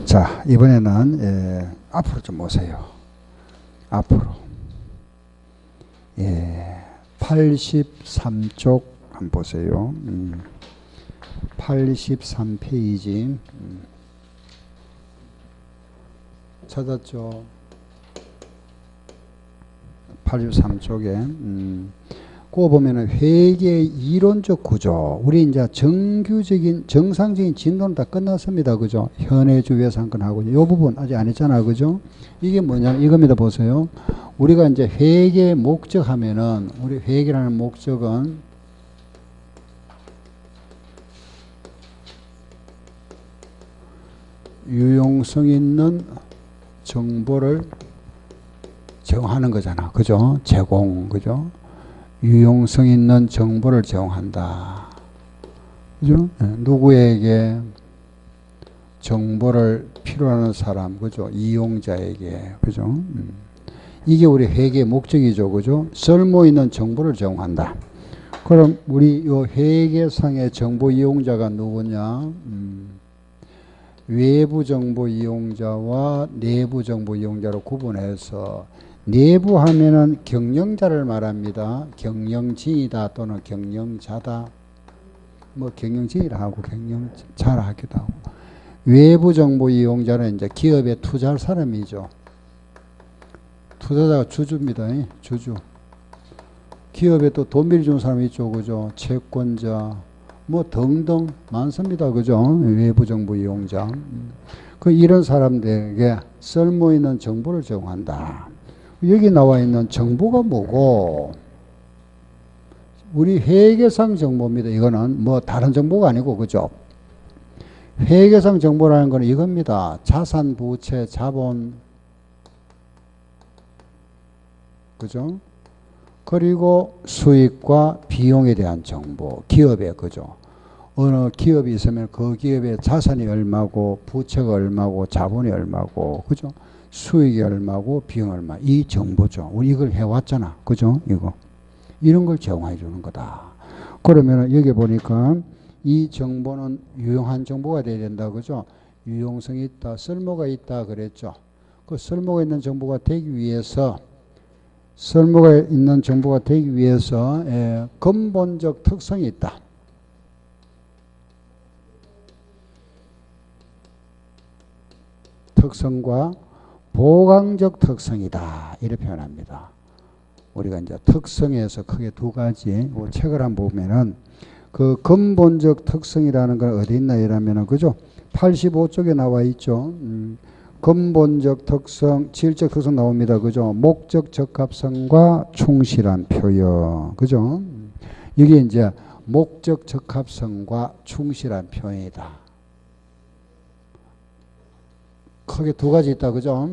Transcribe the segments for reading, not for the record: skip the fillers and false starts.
자, 이번에는 앞으로 좀 오세요. 앞으로. 83쪽 한번 보세요. 83페이지. 찾았죠? 83쪽에. 그거 보면은 회계 이론적 구조. 우리 이제 정규적인, 정상적인 진도는 다 끝났습니다. 그죠? 현해주 예산권하고. 이 부분 아직 안 했잖아. 그죠? 이게 뭐냐면 이겁니다. 보세요. 우리가 이제 회계 목적 하면은, 우리 회계라는 목적은 유용성 있는 정보를 제공하는 거잖아. 그죠? 제공. 그죠? 유용성 있는 정보를 제공한다. 그죠? 누구에게? 정보를 필요하는 사람, 그죠? 이용자에게, 그죠? 이게 우리 회계의 목적이죠, 그죠? 쓸모 있는 정보를 제공한다. 그럼 우리 요 회계상의 정보 이용자가 누구냐? 외부 정보 이용자와 내부 정보 이용자로 구분해서, 내부 하면은 경영자를 말합니다. 경영진이다 또는 경영자다. 뭐 경영진이라 하고 경영자라 하기도 하고. 외부 정보 이용자는 이제 기업에 투자할 사람이죠. 투자자가 주주입니다. 주주. 기업에 또 돈 빌려주는 사람이 있죠. 그죠? 채권자. 뭐 등등 많습니다. 그죠? 외부 정보 이용자. 이런 사람들에게 쓸모 있는 정보를 제공한다. 여기 나와 있는 정보가 뭐고, 우리 회계상 정보입니다. 이거는 뭐 다른 정보가 아니고, 그죠? 회계상 정보라는 건 이겁니다. 자산, 부채, 자본, 그죠? 그리고 수익과 비용에 대한 정보, 기업에, 그죠? 어느 기업이 있으면 그 기업의 자산이 얼마고, 부채가 얼마고, 자본이 얼마고, 그죠? 수익이 얼마고 비용 얼마, 이 정보죠. 우리 이걸 해왔잖아. 그죠? 이런 걸 제공해 주는 거다. 그러면 여기 보니까 이 정보는 유용한 정보가 돼야 된다. 그죠? 유용성이 있다, 쓸모가 있다 그랬죠. 그 쓸모가 있는 정보가 되기 위해서, 근본적 특성이 있다. 특성과 보강적 특성이다. 이렇게 표현합니다. 우리가 이제 특성에서 크게 두 가지, 책을 한번 보면은 그 근본적 특성이라는 건 어디 있나 이러면은, 그죠? 85쪽에 나와 있죠. 근본적 특성, 질적 특성 나옵니다. 그죠? 목적 적합성과 충실한 표현. 그죠? 이게 이제 목적 적합성과 충실한 표현이다. 크게 두 가지 있다. 그죠?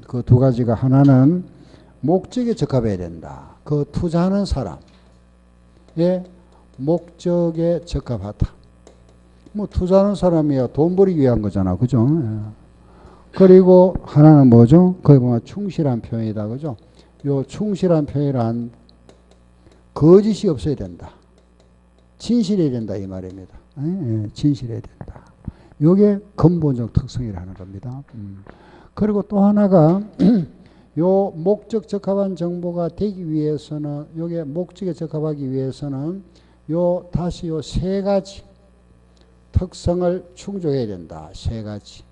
그 두 가지가, 하나는 목적에 적합해야 된다. 그 투자하는 사람의 목적에 적합하다. 뭐 투자하는 사람이야 돈 벌기 위한 거잖아. 그죠? 그리고 하나는 뭐죠? 거기 보면 충실한 표현이다. 그죠? 요 충실한 표현은 거짓이 없어야 된다. 진실해야 된다 이 말입니다. 진실해야 된다. 요게 근본적 특성이라는 겁니다. 그리고 또 하나가 요 목적 적합한 정보가 되기 위해서는, 요게 목적에 적합하기 위해서는 다시 요 세 가지 특성을 충족해야 된다. 세 가지.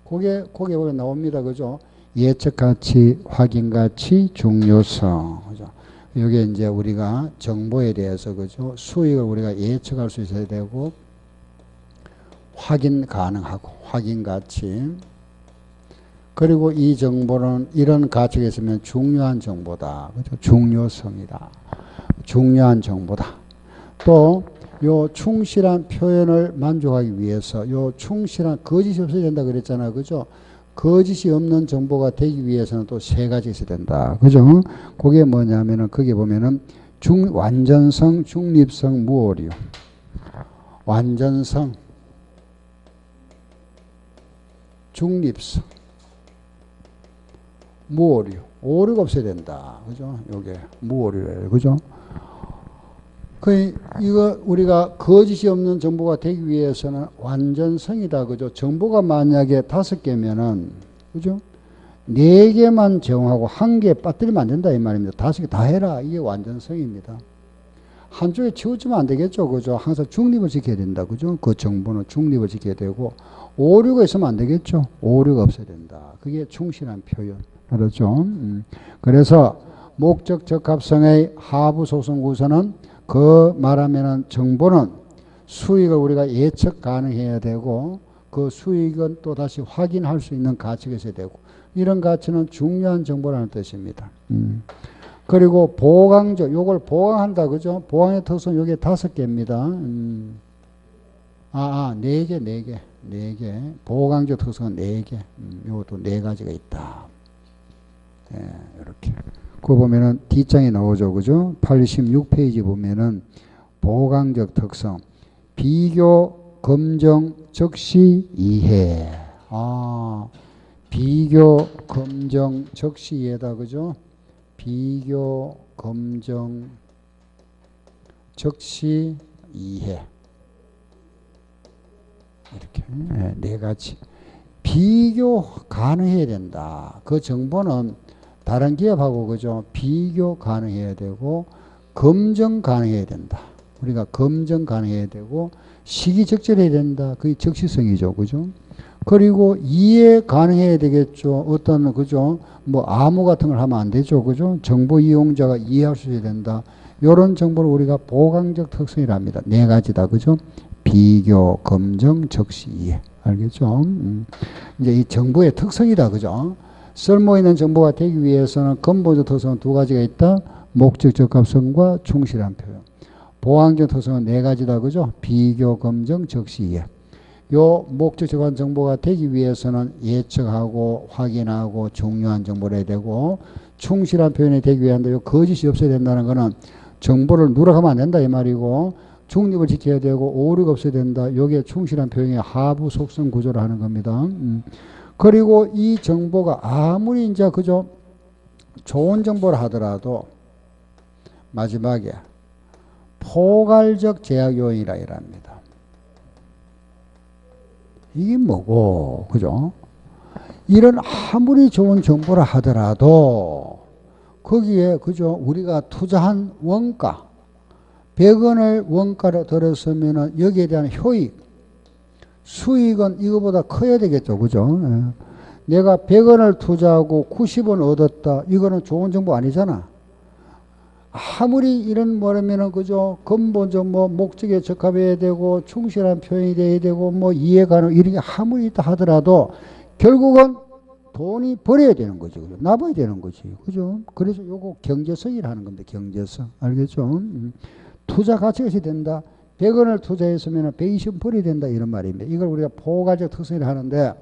거기에 보면 나옵니다. 그죠? 예측 가치, 확인 가치, 중요성. 그죠? 요게 이제 우리가 정보에 대해서, 그죠? 수익을 우리가 예측할 수 있어야 되고, 확인 가능하고, 확인 가치. 그리고 이 정보는 이런 가치가 있으면 중요한 정보다. 그죠? 중요성이다. 중요한 정보다. 또, 요 충실한 표현을 만족하기 위해서, 요 충실한, 거짓이 없어야 된다 그랬잖아. 그죠? 거짓이 없는 정보가 되기 위해서는 또 세 가지 있어야 된다. 그죠? 그게 뭐냐면은, 거기 보면은, 완전성, 중립성, 무오류. 완전성, 중립성, 무오류. 오류가 없어야 된다. 그죠? 요게 무오류예요. 그죠? 이거 우리가 거짓이 없는 정보가 되기 위해서는 완전성이다. 그죠? 정보가 만약에 5개면은, 그죠? 4개만 제공하고 1개 빠뜨리면 안 된다. 이 말입니다. 5개 다 해라. 이게 완전성입니다. 한쪽에 치우치면 안 되겠죠. 그죠? 항상 중립을 지켜야 된다. 그죠? 그 정보는 중립을 지켜야 되고, 오류가 있으면 안 되겠죠. 오류가 없어야 된다. 그게 충실한 표현. 그렇죠? 그래서 목적 적합성의 하부 속성 구조는 그 말하면은 정보는 수익을 우리가 예측 가능해야 되고 그 수익은 또 다시 확인할 수 있는 가치가 있어야 되고 이런 가치는 중요한 정보라는 뜻입니다. 그리고 보강적 요걸 보강한다 그죠? 보강의 특성 요게 5개입니다. 4개. 보강적 특성은 4개. 요것도 4가지가 있다. 네, 이렇게. 그거 보면은 뒷장에 나오죠. 그죠? 86페이지 보면은 보강적 특성. 비교, 검정, 적시, 이해. 비교, 검정, 적시, 이해다. 그죠? 비교, 검정, 적시, 이해. 이렇게. 네 가지. 비교 가능해야 된다. 그 정보는 다른 기업하고 그죠? 비교 가능해야 되고 검증 가능해야 된다. 우리가 검증 가능해야 되고 시기 적절해야 된다. 그게 적시성이죠. 그죠? 그리고 이해 가능해야 되겠죠. 어떤 그죠? 뭐 암호 같은 걸 하면 안 되죠. 그죠? 정보 이용자가 이해할 수 있어야 된다. 이런 정보를 우리가 보강적 특성이랍니다. 4가지다. 그죠? 비교, 검증, 적시, 이해. 알겠죠? 이제 이 정보의 특성이다. 그죠? 쓸모 있는 정보가 되기 위해서는 근본적 특성은 2가지가 있다. 목적 적합성과 충실한 표현. 보강적 특성은 4가지다. 그죠? 비교, 검증, 적시, 이해. 요 목적 적합한 정보가 되기 위해서는 예측하고 확인하고 중요한 정보를 해야 되고 충실한 표현이 되기 위한데 요 거짓이 없어야 된다는 거는 정보를 누락하면 안 된다 이 말이고 중립을 지켜야 되고 오류가 없어야 된다. 요게 충실한 표현의 하부 속성 구조를 하는 겁니다. 그리고 이 정보가 아무리 이제 그죠 좋은 정보를 하더라도 마지막에 포괄적 제약 요인이라 이랍니다. 이게 뭐고 그죠? 이런 아무리 좋은 정보를 하더라도 거기에 그죠 우리가 투자한 원가 100원을 원가로 들었으면 여기에 대한 효익 수익은 이거보다 커야 되겠죠. 그죠? 내가 100원을 투자하고 90원 얻었다. 이거는 좋은 정보 아니잖아. 아무리 이런 뭐라면은 그죠? 근본적 뭐 목적에 적합해야 되고 충실한 표현이 돼야 되고 뭐 이해가능 이런 게 아무리 있다 하더라도 결국은 돈이 벌어야 되는 거죠. 그죠? 나봐야 되는 거지. 그죠? 그래서 요거 경제성이라는 겁니다. 경제성. 알겠죠? 투자 가치가 있어야 된다. 100원을 투자했으면 120원 벌어야 된다 이런 말입니다. 이걸 우리가 포괄적 특성이라 하는데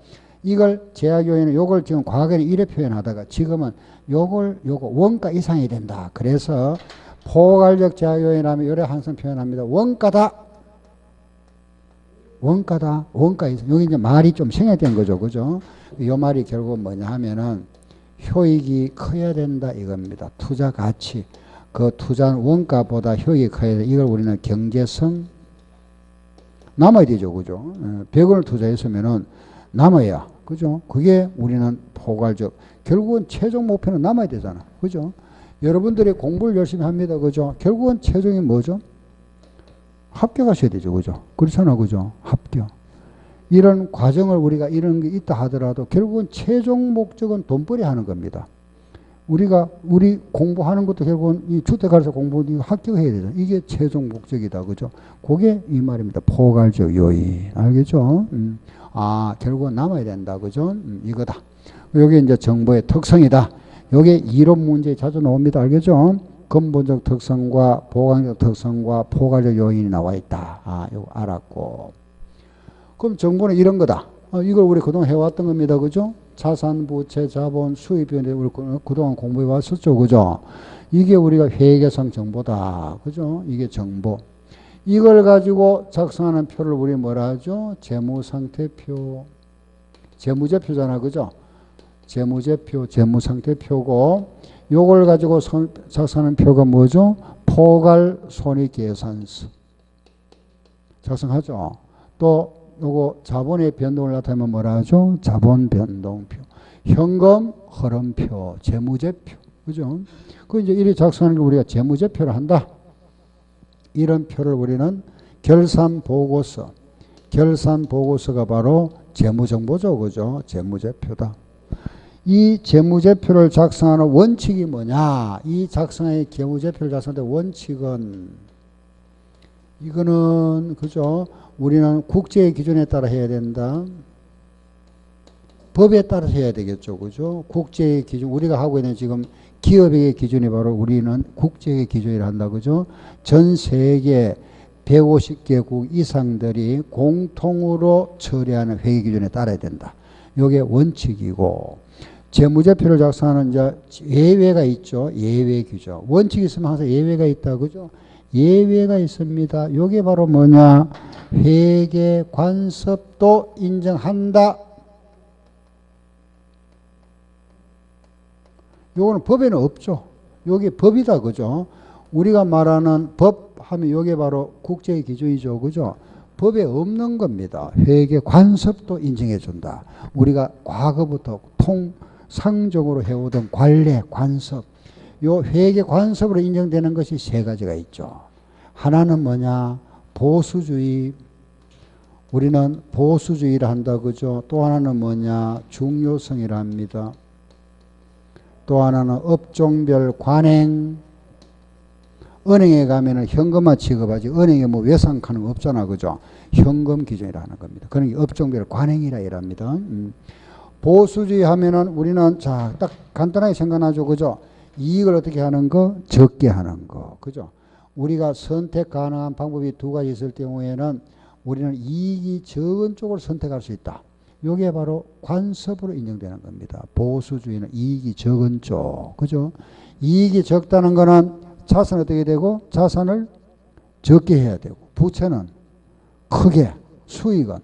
이걸 제약 요인은 요걸 지금 과거에는 이래 표현하다가 지금은 요거 원가 이상이 된다. 그래서 포괄적 제약 요인하면 요래 항상 표현합니다. 원가 이상. 여기 이제 말이 좀 생략된 거죠. 그죠? 요 말이 결국 뭐냐 하면은 효익이 커야 된다 이겁니다. 투자 가치. 그 투자한 원가보다 효익이 커야 돼. 이걸 우리는 경제성 남아야 되죠. 그죠? 100원을 투자했으면은 남아야. 그죠? 그게 우리는 포괄적. 결국은 최종 목표는 남아야 되잖아. 그죠? 여러분들이 공부를 열심히 합니다. 그죠? 결국은 최종이 뭐죠? 합격하셔야 되죠. 그죠? 그렇잖아. 그죠? 합격. 이런 과정을 우리가 이런 게 있다 하더라도 결국은 최종 목적은 돈벌이 하는 겁니다. 우리 공부하는 것도 결국은 이 주택가에서 공부 합격해야 되잖아. 이게 최종 목적이다. 그죠? 그게 이 말입니다. 포괄적 요인. 알겠죠? 결국은 남아야 된다. 그죠? 이거다. 요게 이제 정보의 특성이다. 요게 이론 문제에 자주 나옵니다. 알겠죠? 근본적 특성과 보강적 특성과 포괄적 요인이 나와 있다. 요거 알았고. 그럼 정보는 이런 거다. 이걸 우리 그동안 해왔던 겁니다. 그죠? 자산, 부채, 자본, 수입에 우리 그동안 공부해 왔었죠. 그죠? 이게 우리가 회계상 정보다. 그죠? 이게 정보. 이걸 가지고 작성하는 표를 우리 뭐라 하죠? 재무상태표. 재무제표잖아. 그죠? 재무제표, 재무상태표고 요걸 가지고 작성하는 표가 뭐죠? 토갈 손익계산서 작성하죠. 또 요거 자본의 변동을 나타내면 뭐라 하죠? 자본 변동표, 현금 흐름표, 재무제표. 그죠? 그 이제 이리 작성하는 걸 우리가 재무제표를 한다. 이런 표를 우리는 결산보고서. 결산보고서가 바로 재무정보죠. 그죠? 재무제표다. 이 재무제표를 작성하는 원칙이 뭐냐? 이 작성의 재무제표를 작성하는 원칙은 이거는 그죠? 우리는 국제의 기준에 따라 해야 된다. 법에 따라서 해야 되겠죠. 그죠? 국제의 기준, 우리가 하고 있는 지금 기업의 기준이 바로 우리는 국제의 기준이라 한다. 그죠? 전 세계 150개국 이상들이 공통으로 처리하는 회계 기준에 따라야 된다. 이게 원칙이고, 재무제표를 작성하는 이제 예외가 있죠. 예외 규정. 원칙이 있으면 항상 예외가 있다. 그죠? 예외가 있습니다. 이게 바로 뭐냐? 회계 관습도 인정한다. 요거는 법에는 없죠. 요게 법이다. 그죠? 우리가 말하는 법 하면 요게 바로 국제의 기준이죠. 그죠? 법에 없는 겁니다. 회계 관습도 인정해 준다. 우리가 과거부터 통상적으로 해오던 관례, 관습. 요 회계 관습으로 인정되는 것이 세 가지가 있죠. 하나는 뭐냐? 보수주의. 우리는 보수주의를 한다. 그죠? 또 하나는 뭐냐? 중요성이라 합니다. 또 하나는 업종별 관행. 은행에 가면은 현금만 취급하지 은행에 뭐 외상하는 거 없잖아. 그죠? 현금 기준이라 하는 겁니다. 그런 게 업종별 관행이라 이랍니다. 보수주의 하면은 우리는 자, 딱 간단하게 생각하죠. 그죠? 이익을 어떻게 하는 거? 적게 하는 거. 그죠? 우리가 선택 가능한 방법이 두 가지 있을 경우에는 우리는 이익이 적은 쪽을 선택할 수 있다. 이게 바로 관습으로 인정되는 겁니다. 보수주의는 이익이 적은 쪽. 그죠? 이익이 적다는 거는 자산은 어떻게 되고? 자산을 적게 해야 되고, 부채는 크게, 수익은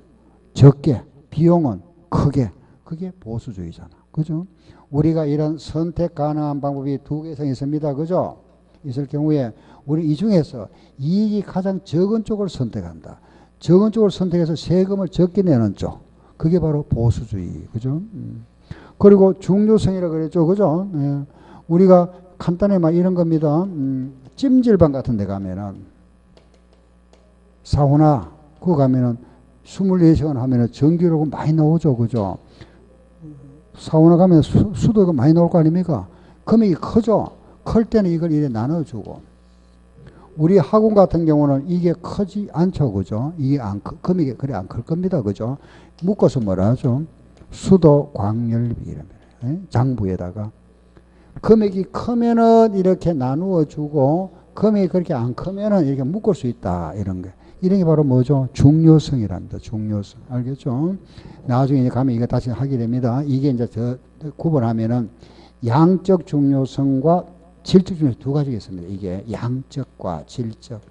적게, 비용은 크게. 그게 보수주의잖아. 그죠? 우리가 이런 선택 가능한 방법이 두 개 이상 있습니다. 그죠? 있을 경우에 우리 이 중에서 이익이 가장 적은 쪽을 선택한다. 적은 쪽을 선택해서 세금을 적게 내는 쪽. 그게 바로 보수주의. 그죠? 그리고 중요성이라고 그랬죠. 그죠? 예. 우리가 간단히 막 이런 겁니다. 찜질방 같은 데 가면은 사우나 그거 가면은 24시간 하면은 전기료가 많이 나오죠. 그죠? 사우나 가면 수도가 많이 나올 거 아닙니까? 금액이 크죠? 클 때는 이걸 이래 나눠주고. 우리 학원 같은 경우는 이게 크지 않죠. 그죠? 이게 금액이 그래 안 클 겁니다. 그죠? 묶어서 뭐라 하죠? 수도 광열비 이러면 장부에다가 금액이 크면은 이렇게 나누어 주고 금액이 그렇게 안 크면은 이렇게 묶을 수 있다. 이런 게. 이런 게 바로 뭐죠? 중요성이랍니다. 중요성. 알겠죠? 나중에 가면 이거 다시 하게 됩니다. 이게 이제 저 구분하면은 양적 중요성과 질적 중요성 두 가지가 있습니다. 이게 양적과 질적.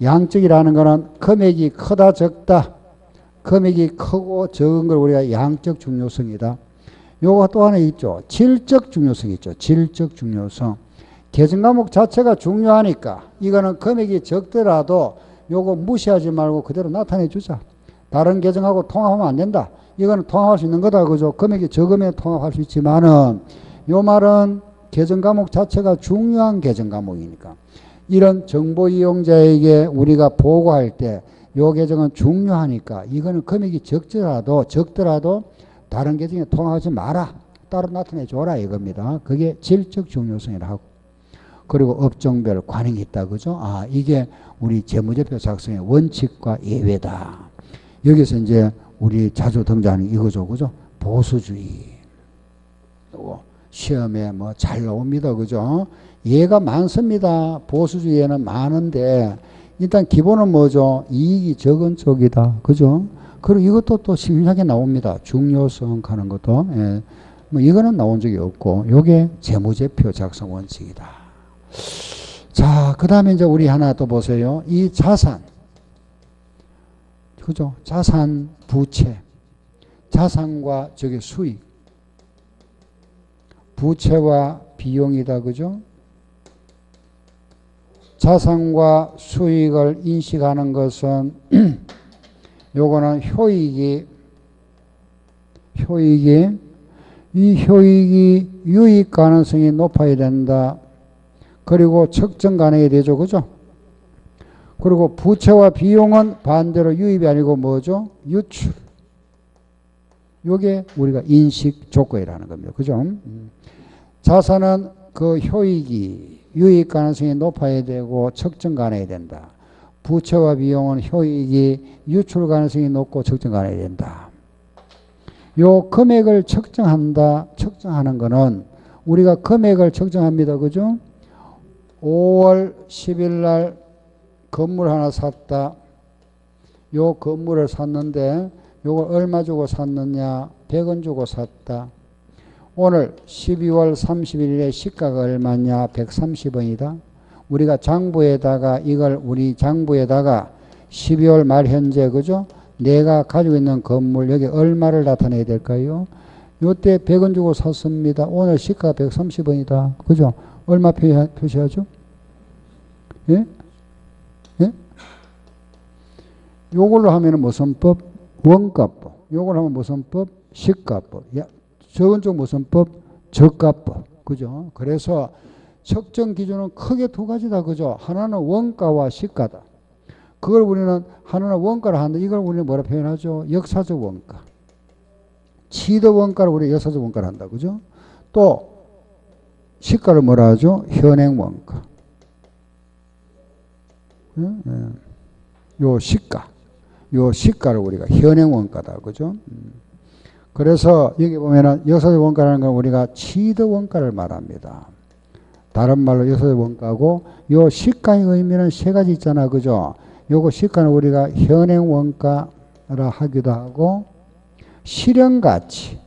양적이라는 거는 금액이 크다 적다. 금액이 크고 적은 걸 우리가 양적 중요성이다. 요거 또 하나 있죠. 질적 중요성이 있죠. 질적 중요성. 계정 과목 자체가 중요하니까 이거는 금액이 적더라도 요거 무시하지 말고 그대로 나타내 주자. 다른 계정하고 통합하면 안 된다. 이거는 통합할 수 있는 거다. 그죠? 금액이 적으면 통합할 수 있지만은 요 말은 계정 과목 자체가 중요한 계정 과목이니까 이런 정보 이용자에게 우리가 보고할 때 요 계정은 중요하니까 이거는 금액이 적더라도 다른 계정에 통합하지 마라. 따로 나타내 줘라 이겁니다. 그게 질적 중요성이라 하고. 그리고 업종별 관행이 있다. 그죠? 아, 이게 우리 재무제표 작성의 원칙과 예외다. 여기서 이제 우리 자주 등장하는 이거죠. 그죠? 보수주의. 시험에 뭐 잘 나옵니다. 그죠? 예가 많습니다. 보수주의에는 많은데 일단 기본은 뭐죠? 이익이 적은 쪽이다. 그죠? 그리고 이것도 또 신기하게 나옵니다. 중요성 하는 것도. 예. 뭐 이거는 나온 적이 없고 요게 재무제표 작성 원칙이다. 자, 그 다음에 이제 우리 하나 또 보세요. 이 자산. 그죠? 자산, 부채. 자산과 저게 수익. 부채와 비용이다. 그죠? 자산과 수익을 인식하는 것은 요거는 이 효익이 유익 가능성이 높아야 된다. 그리고 측정 가능해야 되죠. 그죠? 그리고 부채와 비용은 반대로 유입이 아니고 뭐죠? 유출. 요게 우리가 인식 조건이라는 겁니다. 그죠? 자산은 그 효익이 유익 가능성이 높아야 되고 측정 가능해야 된다. 부채와 비용은 효익이 유출 가능성이 높고 측정 가능해야 된다. 요 금액을 측정하는 거는 우리가 금액을 측정합니다. 그죠? 5월 10일 날 건물 하나 샀다. 요 건물을 샀는데 요걸 얼마 주고 샀느냐? 100원 주고 샀다. 오늘 12월 31일에 시가가 얼마냐? 130원이다. 우리가 장부에다가 우리 장부에다가 12월 말 현재 그죠? 내가 가지고 있는 건물 여기 얼마를 나타내야 될까요? 요때 100원 주고 샀습니다. 오늘 시가 130원이다. 그죠? 얼마 표시하죠? 예? 예? 요걸로 하면은 무슨 법? 원가법. 요걸로 하면 무슨 법? 시가법. 적은 쪽 무슨 법? 저가법. 그죠? 그래서 측정 기준은 크게 두 가지다. 그죠? 하나는 원가와 시가다. 그걸 우리는 하나는 원가를 하는데 이걸 우리는 뭐라 표현하죠? 역사적 원가. 치드 원가를 우리 역사적 원가를 한다. 그죠? 또 시가를 뭐라 하죠? 현행 원가. 요 시가를 우리가 현행 원가다. 그죠? 그래서 여기 보면은 역사적 원가라는 건 우리가 치드 원가를 말합니다. 다른 말로 역사적 원가고 요 시가의 의미는 세 가지 있잖아. 그죠? 요거 시가는 우리가 현행 원가라 하기도 하고 실현 가치.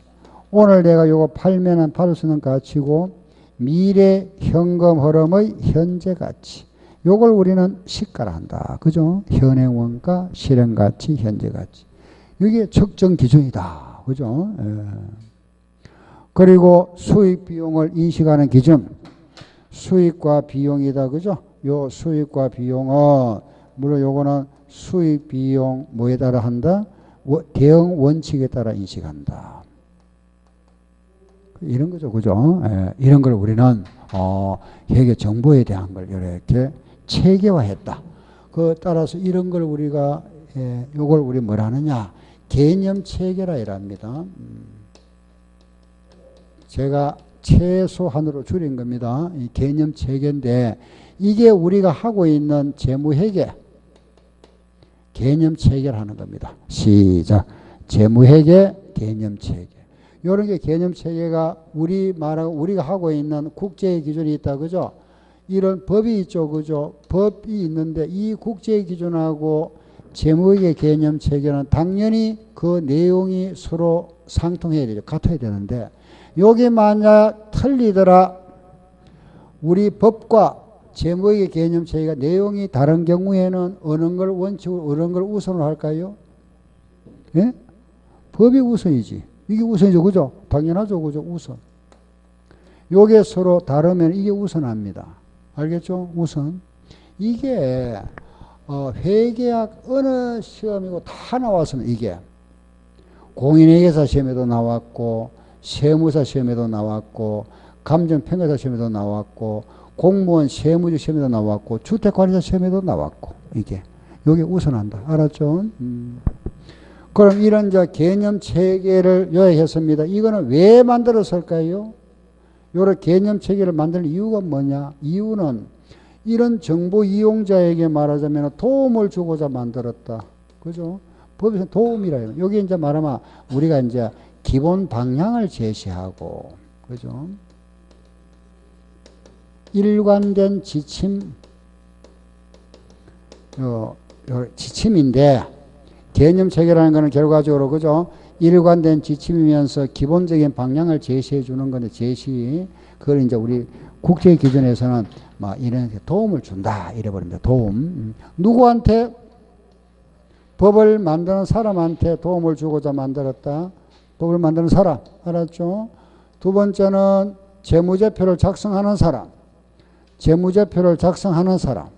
오늘 내가 요거 팔면은 받을 수 있는 가치고 미래 현금 흐름의 현재 가치. 요걸 우리는 시가라 한다. 그죠? 현행 원가, 실현 가치, 현재 가치. 이게 측정 기준이다. 그죠? 예. 그리고 수익 비용을 인식하는 기준. 수익과 비용이다. 그죠? 요 수익과 비용은 물론 요거는 수익 비용 뭐에 따라 한다? 대응 원칙에 따라 인식한다. 이런 거죠. 그죠? 예, 이런 걸 우리는 회계 정보에 대한 걸 이렇게 체계화했다. 그 따라서 이런 걸 우리가 요걸 우리 뭐라 하느냐? 개념 체계라 이랍니다. 제가 최소한으로 줄인 겁니다. 이 개념 체계인데 이게 우리가 하고 있는 재무회계 개념 체계를 하는 겁니다. 시작. 재무회계 개념 체계. 이런 게 개념 체계가 우리가 하고 있는 국제의 기준이 있다. 그죠? 이런 법이 있죠. 그죠? 법이 있는데 이 국제의 기준하고 재무회계 개념 체계는 당연히 그 내용이 서로 상통해야 되죠. 같아야 되는데 여기 만약 틀리더라 우리 법과 재무회계 개념 체계가 내용이 다른 경우에는 어느 걸 원칙으로 어느 걸 우선으로 할까요? 예? 법이 우선이지. 이게 우선이죠. 그죠? 당연하죠. 그죠? 우선. 요게 서로 다르면 이게 우선합니다. 알겠죠? 우선. 이게 회계학 어느 시험이고 다 나왔으면 이게 공인회계사 시험에도 나왔고 세무사 시험에도 나왔고 감정평가사 시험에도 나왔고 공무원 세무직 시험에도 나왔고 주택관리사 시험에도 나왔고 이게 여기 우선한다. 알았죠? 그럼 이런 개념 체계를 요약했습니다. 이거는 왜 만들었을까요? 이런 개념 체계를 만드는 이유가 뭐냐? 이유는 이런 정보 이용자에게 말하자면 도움을 주고자 만들었다. 그죠? 법에서 도움이라 해요. 여기 이제 말하면 우리가 이제 기본 방향을 제시하고, 그죠? 일관된 지침인데, 개념 체계라는 것은 결과적으로, 그죠? 일관된 지침이면서 기본적인 방향을 제시해 주는 건데, 그걸 이제 우리 국제 기준에서는 막 이런 도움을 준다. 이래버립니다. 도움. 누구한테? 법을 만드는 사람한테 도움을 주고자 만들었다. 법을 만드는 사람. 알았죠? 두 번째는 재무제표를 작성하는 사람. 재무제표를 작성하는 사람.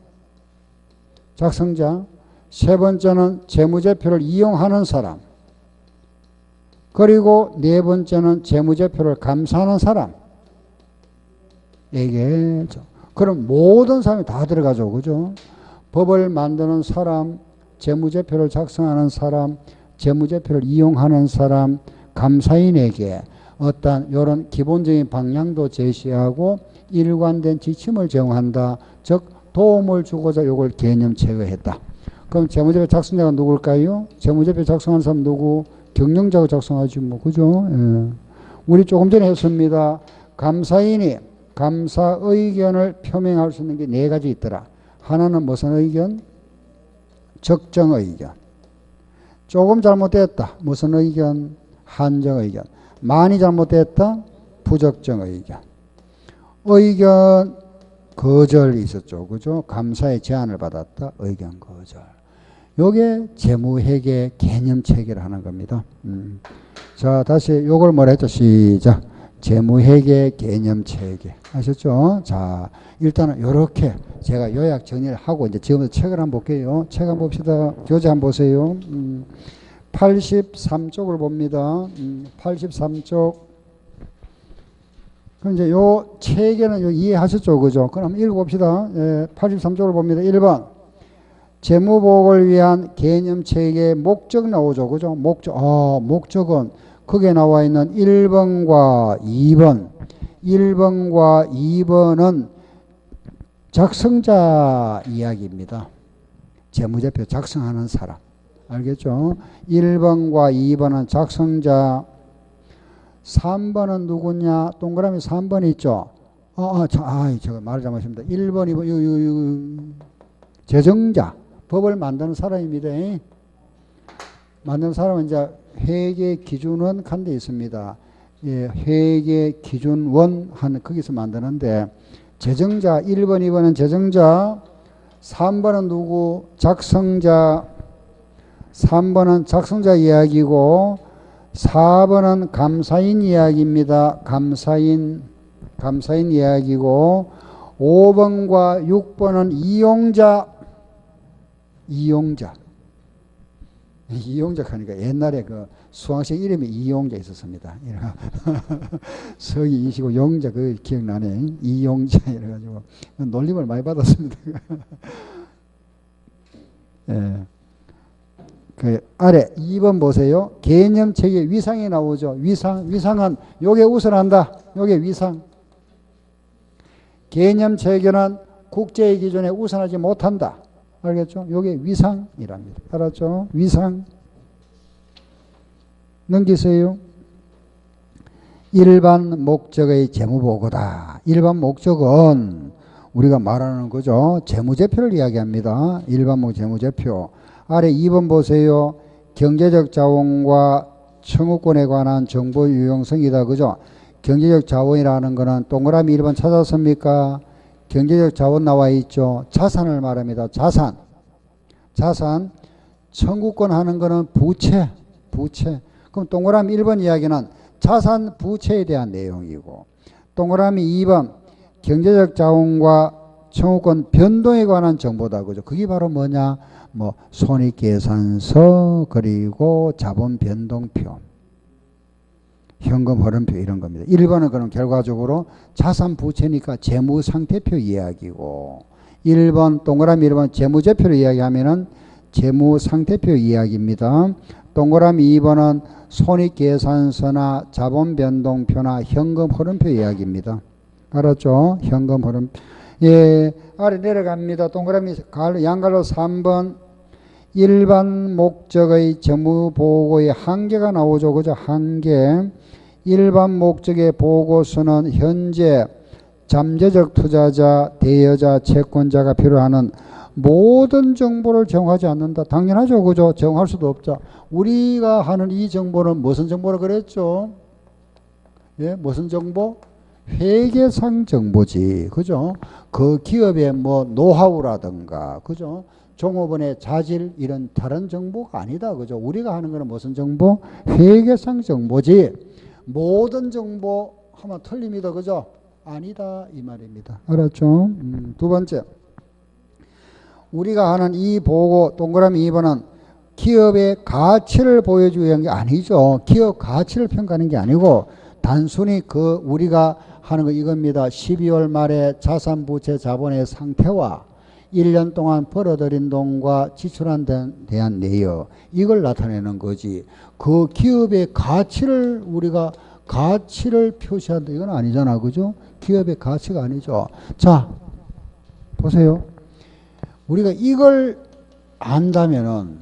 작성자. 세 번째는 재무제표를 이용하는 사람. 그리고 네 번째는 재무제표를 감사하는 사람. 이게 그럼 모든 사람이 다 들어가죠. 그죠? 법을 만드는 사람, 재무제표를 작성하는 사람, 재무제표를 이용하는 사람, 감사인에게 어떤 이런 기본적인 방향도 제시하고 일관된 지침을 제공한다. 즉 도움을 주고자 이걸 개념 제거했다. 그럼 재무제표 작성자가 누굴까요? 재무제표 작성하는 사람 누구? 경영자가 작성하지 뭐. 그죠? 예. 우리 조금 전에 했습니다. 감사인이 감사 의견을 표명할 수 있는 게 네 가지 있더라. 하나는 무슨 의견? 적정 의견. 조금 잘못됐다. 무슨 의견? 한정 의견. 많이 잘못됐다. 부적정 의견. 의견 거절이 있었죠. 그죠? 감사의 제안을 받았다. 의견 거절. 요게 재무회계 개념 체계를 하는 겁니다. 자, 다시 요걸 뭐라 했죠? 시작. 재무회계 개념 체계. 아셨죠? 자, 일단은 요렇게 제가 요약 정리를 하고 이제 지금부터 책을 한번 볼게요. 책 한번 봅시다. 교재 한번 보세요. 83쪽을 봅니다. 83쪽. 그럼 이제 요 체계는 요 이해하셨죠? 그죠? 그럼 한번 읽어봅시다. 예, 83쪽을 봅니다. 1번. 재무보고를 위한 개념 체계의 목적 나오죠. 그죠? 목적은 거기에 나와 있는 1번과 2번. 1번과 2번은 작성자 이야기입니다. 재무제표 작성하는 사람. 알겠죠? 1번과 2번은 작성자. 3번은 누구냐? 동그라미 3번 있죠? 제가 말을 잘못했습니다. 1번, 2번, 재정자. 법을 만드는 사람입니다. 만드는 사람은 이제 회계 기준원 칸 데 있습니다. 예, 회계 기준원 하는 거기서 만드는데 재정자 1번, 2번은 재정자, 3번은 누구? 작성자. 3번은 작성자 이야기고 4번은 감사인 이야기입니다. 감사인 이야기고 5번과 6번은 이용자 하니까 옛날에 그 수강생 이름이 이용자 있었습니다. 석이 이시고 용자 그 기억나네. 이용자 이래가지고 놀림을 많이 받았습니다. 예. 그 아래 2번 보세요. 개념체계 위상이 나오죠. 위상은 요게 우선한다. 요게 위상. 개념체계는 국제의 기준에 우선하지 못한다. 알겠죠? 요게 위상이랍니다. 알았죠? 위상. 넘기세요. 일반 목적의 재무보고다. 일반 목적은 우리가 말하는 거죠. 재무제표를 이야기합니다. 일반 목적 재무제표. 아래 2번 보세요. 경제적 자원과 청구권에 관한 정보 유용성이다. 그죠? 경제적 자원이라는 거는 동그라미 1번 찾았습니까? 경제적 자원 나와 있죠. 자산을 말합니다. 자산. 청구권 하는 거는 부채. 그럼 동그라미 1번 이야기는 자산 부채에 대한 내용이고, 동그라미 2번 경제적 자원과 청구권 변동에 관한 정보다. 그죠? 그게 바로 뭐냐? 뭐 손익계산서, 그리고 자본 변동표, 현금 흐름표 이런 겁니다. 1번은 그럼 결과적으로 자산 부채니까 재무상태표 이야기고, 1번 동그라미 1번 재무제표를 이야기하면은 재무상태표 이야기입니다. 동그라미 2번은 손익계산서나 자본 변동표나 현금 흐름표 이야기입니다. 알았죠? 현금 흐름. 예, 아래 내려갑니다. 동그라미 양갈로 3번. 일반 목적의 재무보고의 한계가 나오죠. 그죠? 한계. 일반 목적의 보고서는 현재 잠재적 투자자, 대여자, 채권자가 필요하는 모든 정보를 제공하지 않는다. 당연하죠. 그죠? 제공할 수도 없죠. 우리가 하는 이 정보는 무슨 정보라 그랬죠? 예, 무슨 정보? 회계상 정보지. 그죠? 그 기업의 뭐 노하우라든가, 그죠? 종업원의 자질, 이런 다른 정보가 아니다. 그죠? 우리가 하는 거는 무슨 정보? 회계상 정보지. 모든 정보 하면 틀립니다. 그죠? 아니다. 이 말입니다. 알았죠? 두 번째. 우리가 하는 이 보고 동그라미 2번은 기업의 가치를 보여주기 위한 게 아니죠. 기업 가치를 평가하는 게 아니고 단순히 그 우리가 하는 거 이겁니다. 12월 말에 자산부채 자본의 상태와 1년 동안 벌어들인 돈과 지출한 데 대한 내역 이걸 나타내는 거지. 그 기업의 가치를 우리가 가치를 표시한다 이건 아니잖아. 그죠? 기업의 가치가 아니죠. 자 보세요. 우리가 이걸 안다면은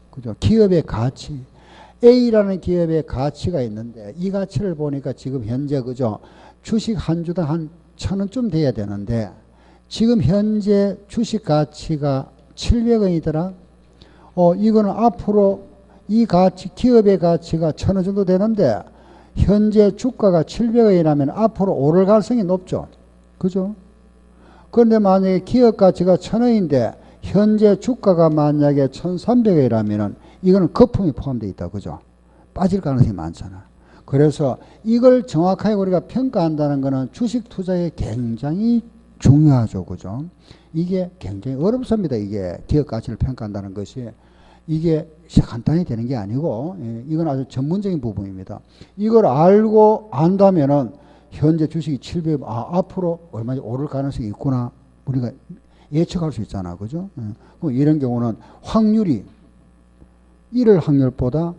그죠? 기업의 가치 A라는 기업의 가치가 있는데 이 가치를 보니까 지금 현재 그죠? 주식 한 주당 한 1,000원쯤 돼야 되는데 지금 현재 주식 가치가 700원이더라. 이거는 앞으로 이 가치 기업의 가치가 1,000원 정도 되는데 현재 주가가 700원이라면 앞으로 오를 가능성이 높죠. 그죠? 그런데 만약에 기업 가치가 1,000원인데 현재 주가가 만약에 1,300원이라면 이거는 거품이 포함되어 있다. 그죠? 빠질 가능성이 많잖아. 그래서 이걸 정확하게 우리가 평가한다는 것은 주식 투자에 굉장히 중요하죠. 그죠? 이게 굉장히 어렵습니다. 이게 기업 가치를 평가한다는 것이. 이게 간단히 되는 게 아니고, 이건 아주 전문적인 부분입니다. 이걸 알고 안다면은 현재 주식이 700, 앞으로 얼마나 오를 가능성이 있구나. 우리가 예측할 수 있잖아. 그죠? 그럼 이런 경우는 확률이 잃을 확률보다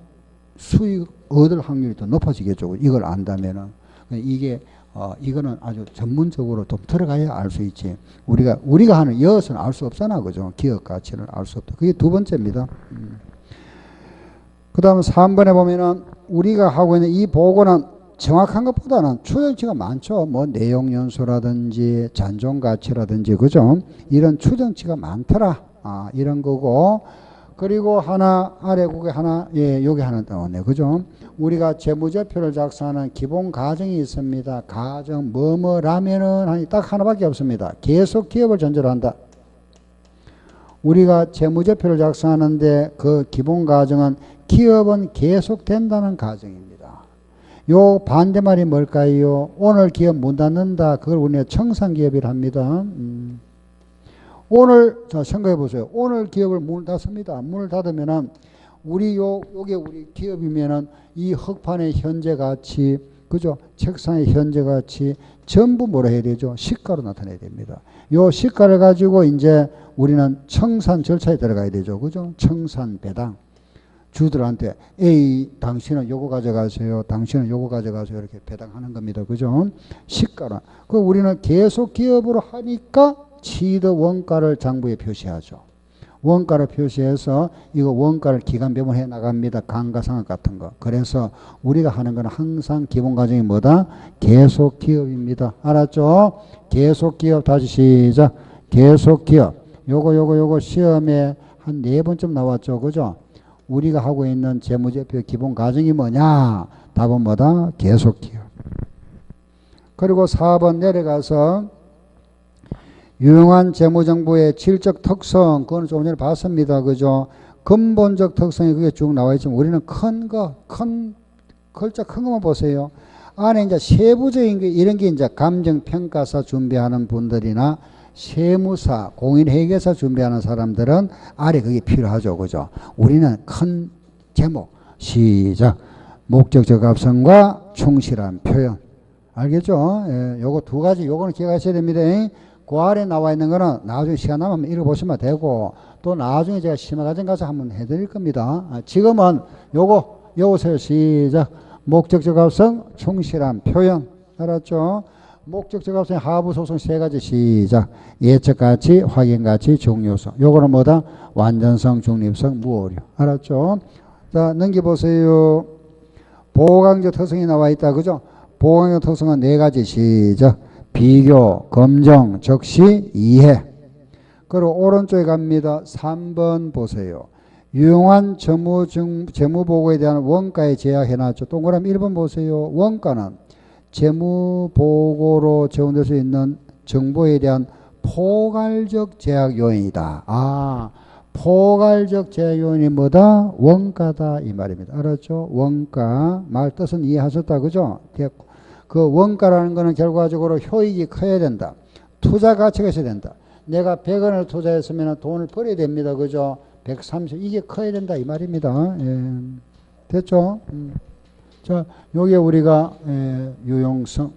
수익 얻을 확률이 더 높아지겠죠. 이걸 안다면은. 이게, 이거는 아주 전문적으로 좀 들어가야 알 수 있지. 우리가 하는 여섯은 알 수 없잖아. 그죠? 기업 가치를 알 수 없다. 그게 두 번째입니다. 그 다음 3번에 보면은 우리가 하고 있는 이 보고는 정확한 것보다는 추정치가 많죠. 뭐 내용 연수라든지 잔존 가치라든지 그죠? 이런 추정치가 많더라. 이런 거고. 그리고 하나 아래 국에 하나 여기 하나 나오네. 그죠? 우리가 재무제표를 작성하는 기본 가정이 있습니다. 가정 뭐뭐라면은 딱 하나밖에 없습니다. 계속 기업을 전제로 한다. 우리가 재무제표를 작성하는데 그 기본 가정은 기업은 계속된다는 가정입니다. 요 반대말이 뭘까요? 오늘 기업 문 닫는다. 그걸 우리가 청산기업이라 합니다. 오늘 자 생각해 보세요. 오늘 기업을 문을 닫습니다. 문을 닫으면은 요게 우리 기업이면은 이 흑판의 현재 가치, 그죠? 책상의 현재 가치 전부 뭐라 해야 되죠? 시가로 나타내야 됩니다. 요 시가를 가지고 이제 우리는 청산 절차에 들어가야 되죠. 그죠? 청산 배당. 주들한테 A 당신은 요거 가져가세요. 당신은 요거 가져가세요. 이렇게 배당하는 겁니다. 그죠? 시가로. 그 우리는 계속 기업으로 하니까 치드 원가를 장부에 표시하죠. 원가를 표시해서 이거 원가를 기간 배분해 나갑니다. 감가상각 같은 거. 그래서 우리가 하는 건 항상 기본 과정이 뭐다? 계속 기업입니다. 알았죠? 계속 기업 다시 시작. 계속 기업. 요거 시험에 한 4번쯤 나왔죠. 그죠? 우리가 하고 있는 재무제표 기본 과정이 뭐냐? 답은 뭐다? 계속 기업. 그리고 4번 내려가서 유용한 재무정보의 질적 특성, 그건 조금 전에 봤습니다. 그죠? 근본적 특성이 그게 쭉 나와 있지만 우리는 글자 큰 것만 보세요. 안에 이제 세부적인 게 이런 게 이제 감정평가사 준비하는 분들이나 세무사, 공인회계사 준비하는 사람들은 아래 그게 필요하죠. 그죠? 우리는 큰 제목, 시작. 목적적 합성과 충실한 표현. 알겠죠? 요거 두 가지, 요거는 기억하셔야 됩니다. 그 아래 나와 있는 거는 나중에 시간 남으면 읽어보시면 되고 또 나중에 제가 심화과정 가서 한번 해드릴 겁니다. 지금은 요것을 시작. 목적적 합성, 충실한 표현. 알았죠? 목적적 합성의 하부 속성 3가지 시작. 예측 가치, 확인 가치, 종료성. 요거는 뭐다? 완전성, 중립성, 무오류. 알았죠? 자, 넘겨보세요. 보강적 특성이 나와 있다. 그죠? 보강적 특성은 4가지 시작. 비교, 검정, 적시, 이해. 그리고 오른쪽에 갑니다. 3번 보세요. 유용한 재무보고에 대한 원가에 제약해놨죠. 동그라미 1번 보세요. 원가는 재무보고로 제공될 수 있는 정보에 대한 포괄적 제약 요인이다. 포괄적 제약 요인이 뭐다? 원가다 이 말입니다. 알았죠? 원가. 말 뜻은 이해하셨다. 그죠? 그 원가라는 것은 결과적으로 효익이 커야 된다. 투자 가치가 있어야 된다. 내가 100원을 투자했으면 돈을 벌어야 됩니다. 그죠? 130, 이게 커야 된다. 이 말입니다. 예. 됐죠? 자, 요게 우리가, 유용성.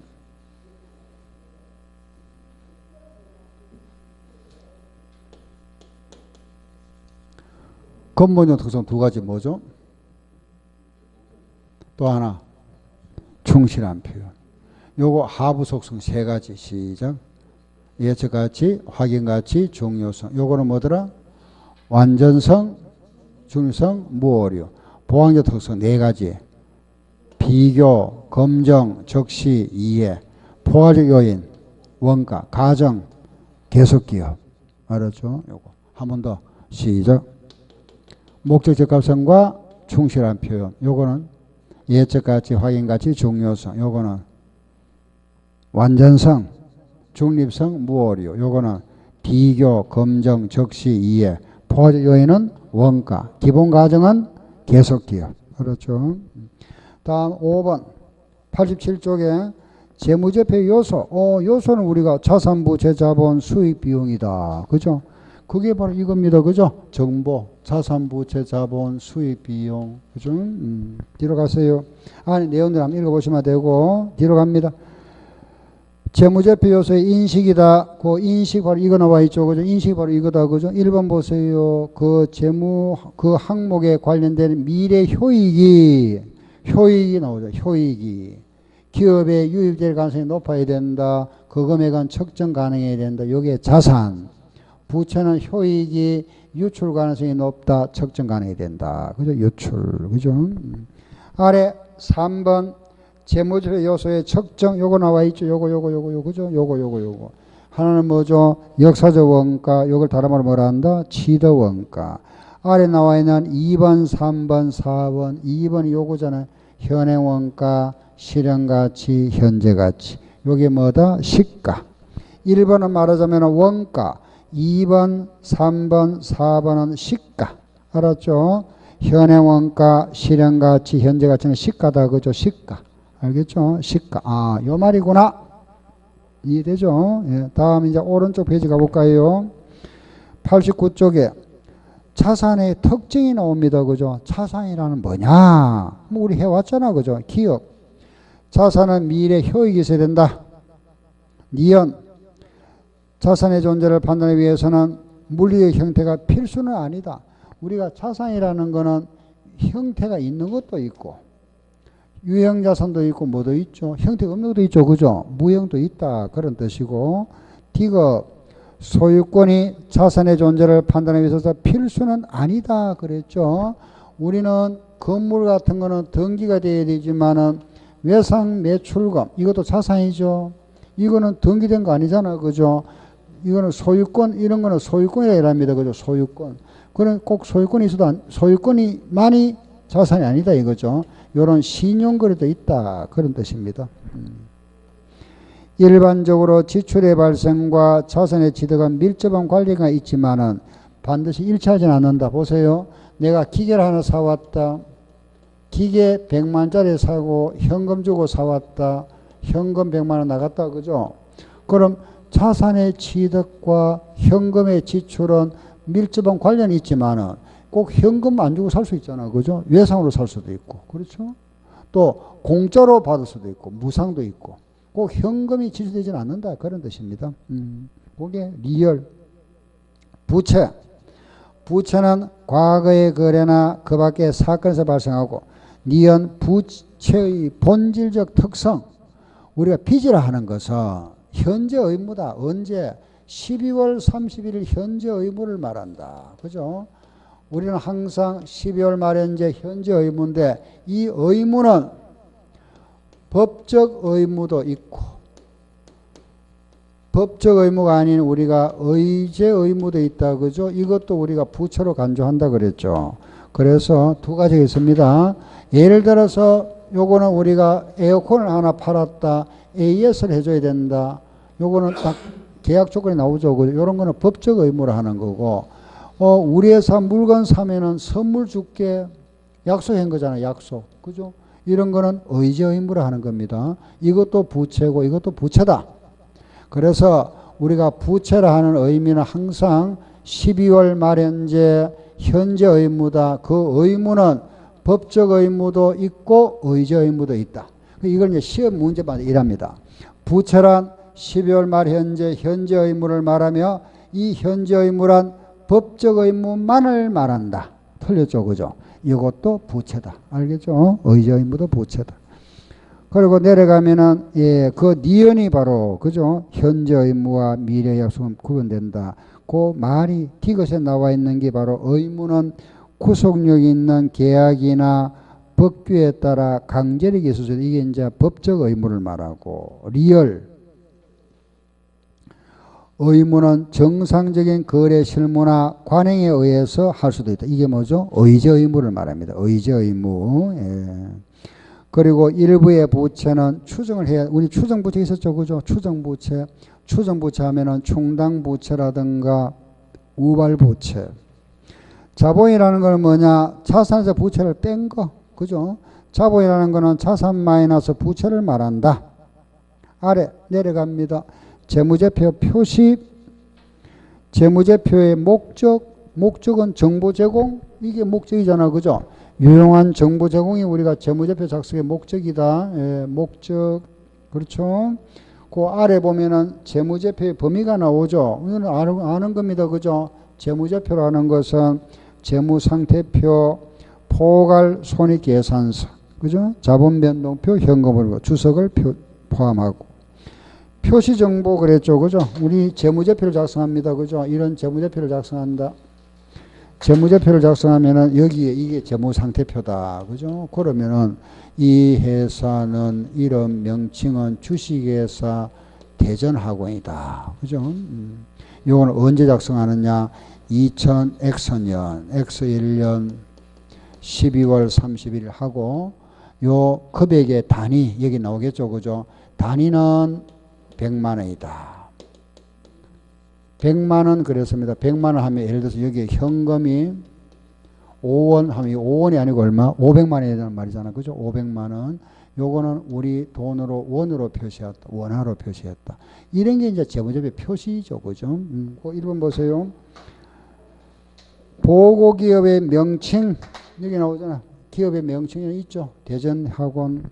근본적 특성 두 가지 뭐죠? 또 하나, 충실한 표현. 요거 하부 속성 세 가지. 시작. 예측 가치, 확인 가치, 중요성. 요거는 뭐더라? 완전성, 중요성, 무오류. 보완적 특성 네 가지. 비교, 검정, 적시, 이해. 포괄적 요인, 원가, 가정, 계속기업. 알았죠? 요거. 한 번 더. 시작. 목적 적합성과 충실한 표현. 요거는 예측 가치, 확인 가치, 중요성. 요거는 완전성, 중립성, 무오류. 요거는 비교, 검정, 적시, 이해. 포괄적 요인은 원가. 기본 가정은 계속기업. 그렇죠. 다음 5번 87쪽에 재무제표 요소. 요소는 우리가 자산부, 재자본, 수익 비용이다. 그죠? 그게 바로 이겁니다. 그죠? 정보, 자산부, 재자본, 수익 비용. 그죠? 뒤로 가세요. 안에 내용들 한번 읽어보시면 되고, 뒤로 갑니다. 재무제표 요소의 인식이다. 그 인식 바로 이거 나와 있죠. 그죠? 인식이 바로 이거다. 그죠? 1번 보세요. 그 재무, 그 항목에 관련된 미래 효익이 나오죠. 효익이. 기업에 유입될 가능성이 높아야 된다. 그 금액은 측정 가능해야 된다. 요게 자산. 부채는 효익이 유출 가능성이 높다. 측정 가능해야 된다. 그죠? 유출. 그죠? 아래 3번 재무제표 요소의 측정. 요거 나와 있죠. 요거. 그죠? 요거. 하나는 뭐죠? 역사적 원가. 요걸 다른 말로 뭐라 한다? 취득 원가. 아래 나와 있는 2번, 3번, 4번, 2번이 요거잖아요. 현행 원가, 실현가치, 현재가치. 요게 뭐다? 시가. 1번은 말하자면 원가, 2번, 3번, 4번은 시가. 알았죠? 현행 원가, 실현가치, 현재가치는 시가다. 그죠? 시가. 알겠죠? 시가. 요 말이구나. 이해되죠? 예. 다음 이제 오른쪽 페이지 가볼까요? 89쪽에 자산의 특징이 나옵니다. 그죠? 자산이라는 뭐냐? 뭐 우리 해왔잖아. 그죠? 기업. 자산은 미래 효익이 있어야 된다. 니은. 자산의 존재를 판단하기 위해서는 물리의 형태가 필수는 아니다. 우리가 자산이라는 거는 형태가 있는 것도 있고, 유형자산도 있고, 뭐도 있죠. 형태가 없는 것도 있죠. 그죠? 무형도 있다. 그런 뜻이고, 디귿. 소유권이 자산의 존재를 판단하기 위해서 필수는 아니다. 그랬죠. 우리는 건물 같은 거는 등기가 돼야 되지만은 외상 매출금 이것도 자산이죠. 이거는 등기된 거 아니잖아. 그죠? 이거는 소유권 이런 거는 소유권이라 이랍니다. 그죠? 소유권. 그런 꼭 소유권이 있어도 소유권이만이 자산이 아니다 이거죠. 이런 신용거래도 있다. 그런 뜻입니다. 일반적으로 지출의 발생과 자산의 취득은 밀접한 관계가 있지만은 반드시 일치하지는 않는다. 보세요. 내가 기계를 하나 사왔다. 기계 100만짜리 사고 현금 주고 사왔다. 현금 100만 원 나갔다. 그죠? 그럼 자산의 취득과 현금의 지출은 밀접한 관련이 있지만은 꼭 현금 안 주고 살 수 있잖아. 그죠? 외상으로 살 수도 있고. 그렇죠? 또 공짜로 받을 수도 있고 무상도 있고. 꼭 현금이 지출되지는 않는다. 그런 뜻입니다. 그게 리얼. 부채. 부채는 과거의 거래나 그 밖의 사건에서 발생하고 니은 부채의 본질적 특성. 우리가 빚이라 하는 것은 현재 의무다. 언제? 12월 31일 현재 의무를 말한다. 그죠? 우리는 항상 12월 말현재 현재 의무인데 이 의무는 법적 의무도 있고 법적 의무가 아닌 우리가 의제 의무도 있다. 그죠? 이것도 우리가 부채로 간주한다 그랬죠. 그래서 두 가지가 있습니다. 예를 들어서 요거는 우리가 에어컨을 하나 팔았다. AS를 해줘야 된다. 요거는 딱 계약 조건이 나오죠. 그죠? 요런 거는 법적 의무를 하는 거고 우리 회사 물건 사면은 선물 줄게 약속한 거잖아요. 약속. 그죠? 이런 거는 의제 의무를 하는 겁니다. 이것도 부채고 이것도 부채다. 그래서 우리가 부채라 하는 의미는 항상 12월 말현재 현재 의무다. 그 의무는 법적 의무도 있고 의제 의무도 있다. 이걸 이제 시험 문제만 이랍니다. 부채란 12월 말 현재 의무를 말하며 이 현재 의무란 법적 의무만을 말한다. 틀렸죠, 그죠? 이것도 부채다. 알겠죠? 의제 의무도 부채다. 그리고 내려가면은 그 니은이 바로 그죠? 현재 의무와 미래 약속은 구분된다. 그 말이 디귿에 나와 있는 게 바로 의무는 구속력이 있는 계약이나 법규에 따라 강제력이 있어서 이게 이제 법적 의무를 말하고 리얼 의무는 정상적인 거래 실무나 관행에 의해서 할 수도 있다. 이게 뭐죠? 의제 의무를 말합니다. 의제 의무. 예. 그리고 일부의 부채는 추정을 해야, 우리 추정 부채 있었죠, 그죠? 추정 부채. 추정 부채 하면은 충당 부채라든가 우발 부채. 자본이라는 건 뭐냐? 자산에서 부채를 뺀 거, 그죠? 자본이라는 거는 자산 마이너스 부채를 말한다. 아래 내려갑니다. 재무제표 표시, 재무제표의 목적은 정보 제공, 이게 목적이잖아, 그죠? 유용한 정보 제공이 우리가 재무제표 작성의 목적이다. 예, 목적, 그렇죠? 그 아래 보면은 재무제표의 범위가 나오죠. 이거는 아는 겁니다, 그죠? 재무제표라는 것은 재무상태표, 포괄 손익계산서, 그죠? 자본변동표, 현금흐름, 주석을 포함하고. 표시정보 그랬죠, 그죠? 우리 재무제표를 작성합니다, 그죠? 이런 재무제표를 작성한다. 재무제표를 작성하면은 여기에 이게 재무상태표다, 그죠? 그러면은 이 회사는 이런 명칭은 주식회사 대전학원이다, 그죠? 요거는 언제 작성하느냐? 2000X년, X1년 12월 30일 하고 요 금액의 단위 여기 나오겠죠, 그죠? 단위는 100만 원이다. 100만 원 그랬습니다. 100만 원 하면 예를 들어서 여기에 현금이 5원 하면 5원이 아니고 얼마? 500만 원이라는 말이잖아. 그죠? 500만 원. 요거는 우리 돈으로 원으로 표시했다. 원화로 표시했다. 이런 게 이제 재무제표 표시죠. 그죠? 그 1번 보세요. 보고기업의 명칭 여기 나오잖아. 기업의 명칭이 있죠. 대전학원.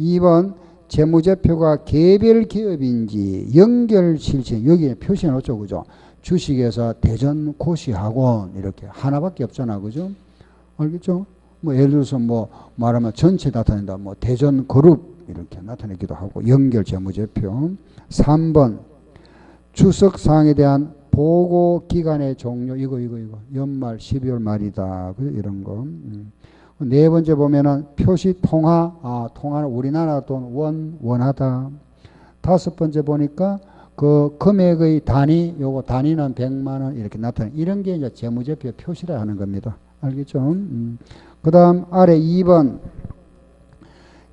2번 재무제표가 개별 기업인지 연결실체 여기에 표시해 놓죠, 그죠? 주식회사 대전고시학원 이렇게 하나밖에 없잖아, 그죠? 알겠죠? 뭐 예를 들어서 뭐 말하면 전체 나타낸다, 뭐 대전그룹 이렇게 나타내기도 하고 연결 재무제표. 3번 주석사항에 대한 보고 기간의 종료 이거 연말 12월 말이다, 그죠? 이런 거. 네 번째 보면은 표시 통화, 통화는 우리나라 돈 원하다. 다섯 번째 보니까 그 금액의 단위, 요거 단위는 100만 원 이렇게 나타나는 이런 게 이제 재무제표 표시라 하는 겁니다. 알겠죠? 그 다음 아래 2번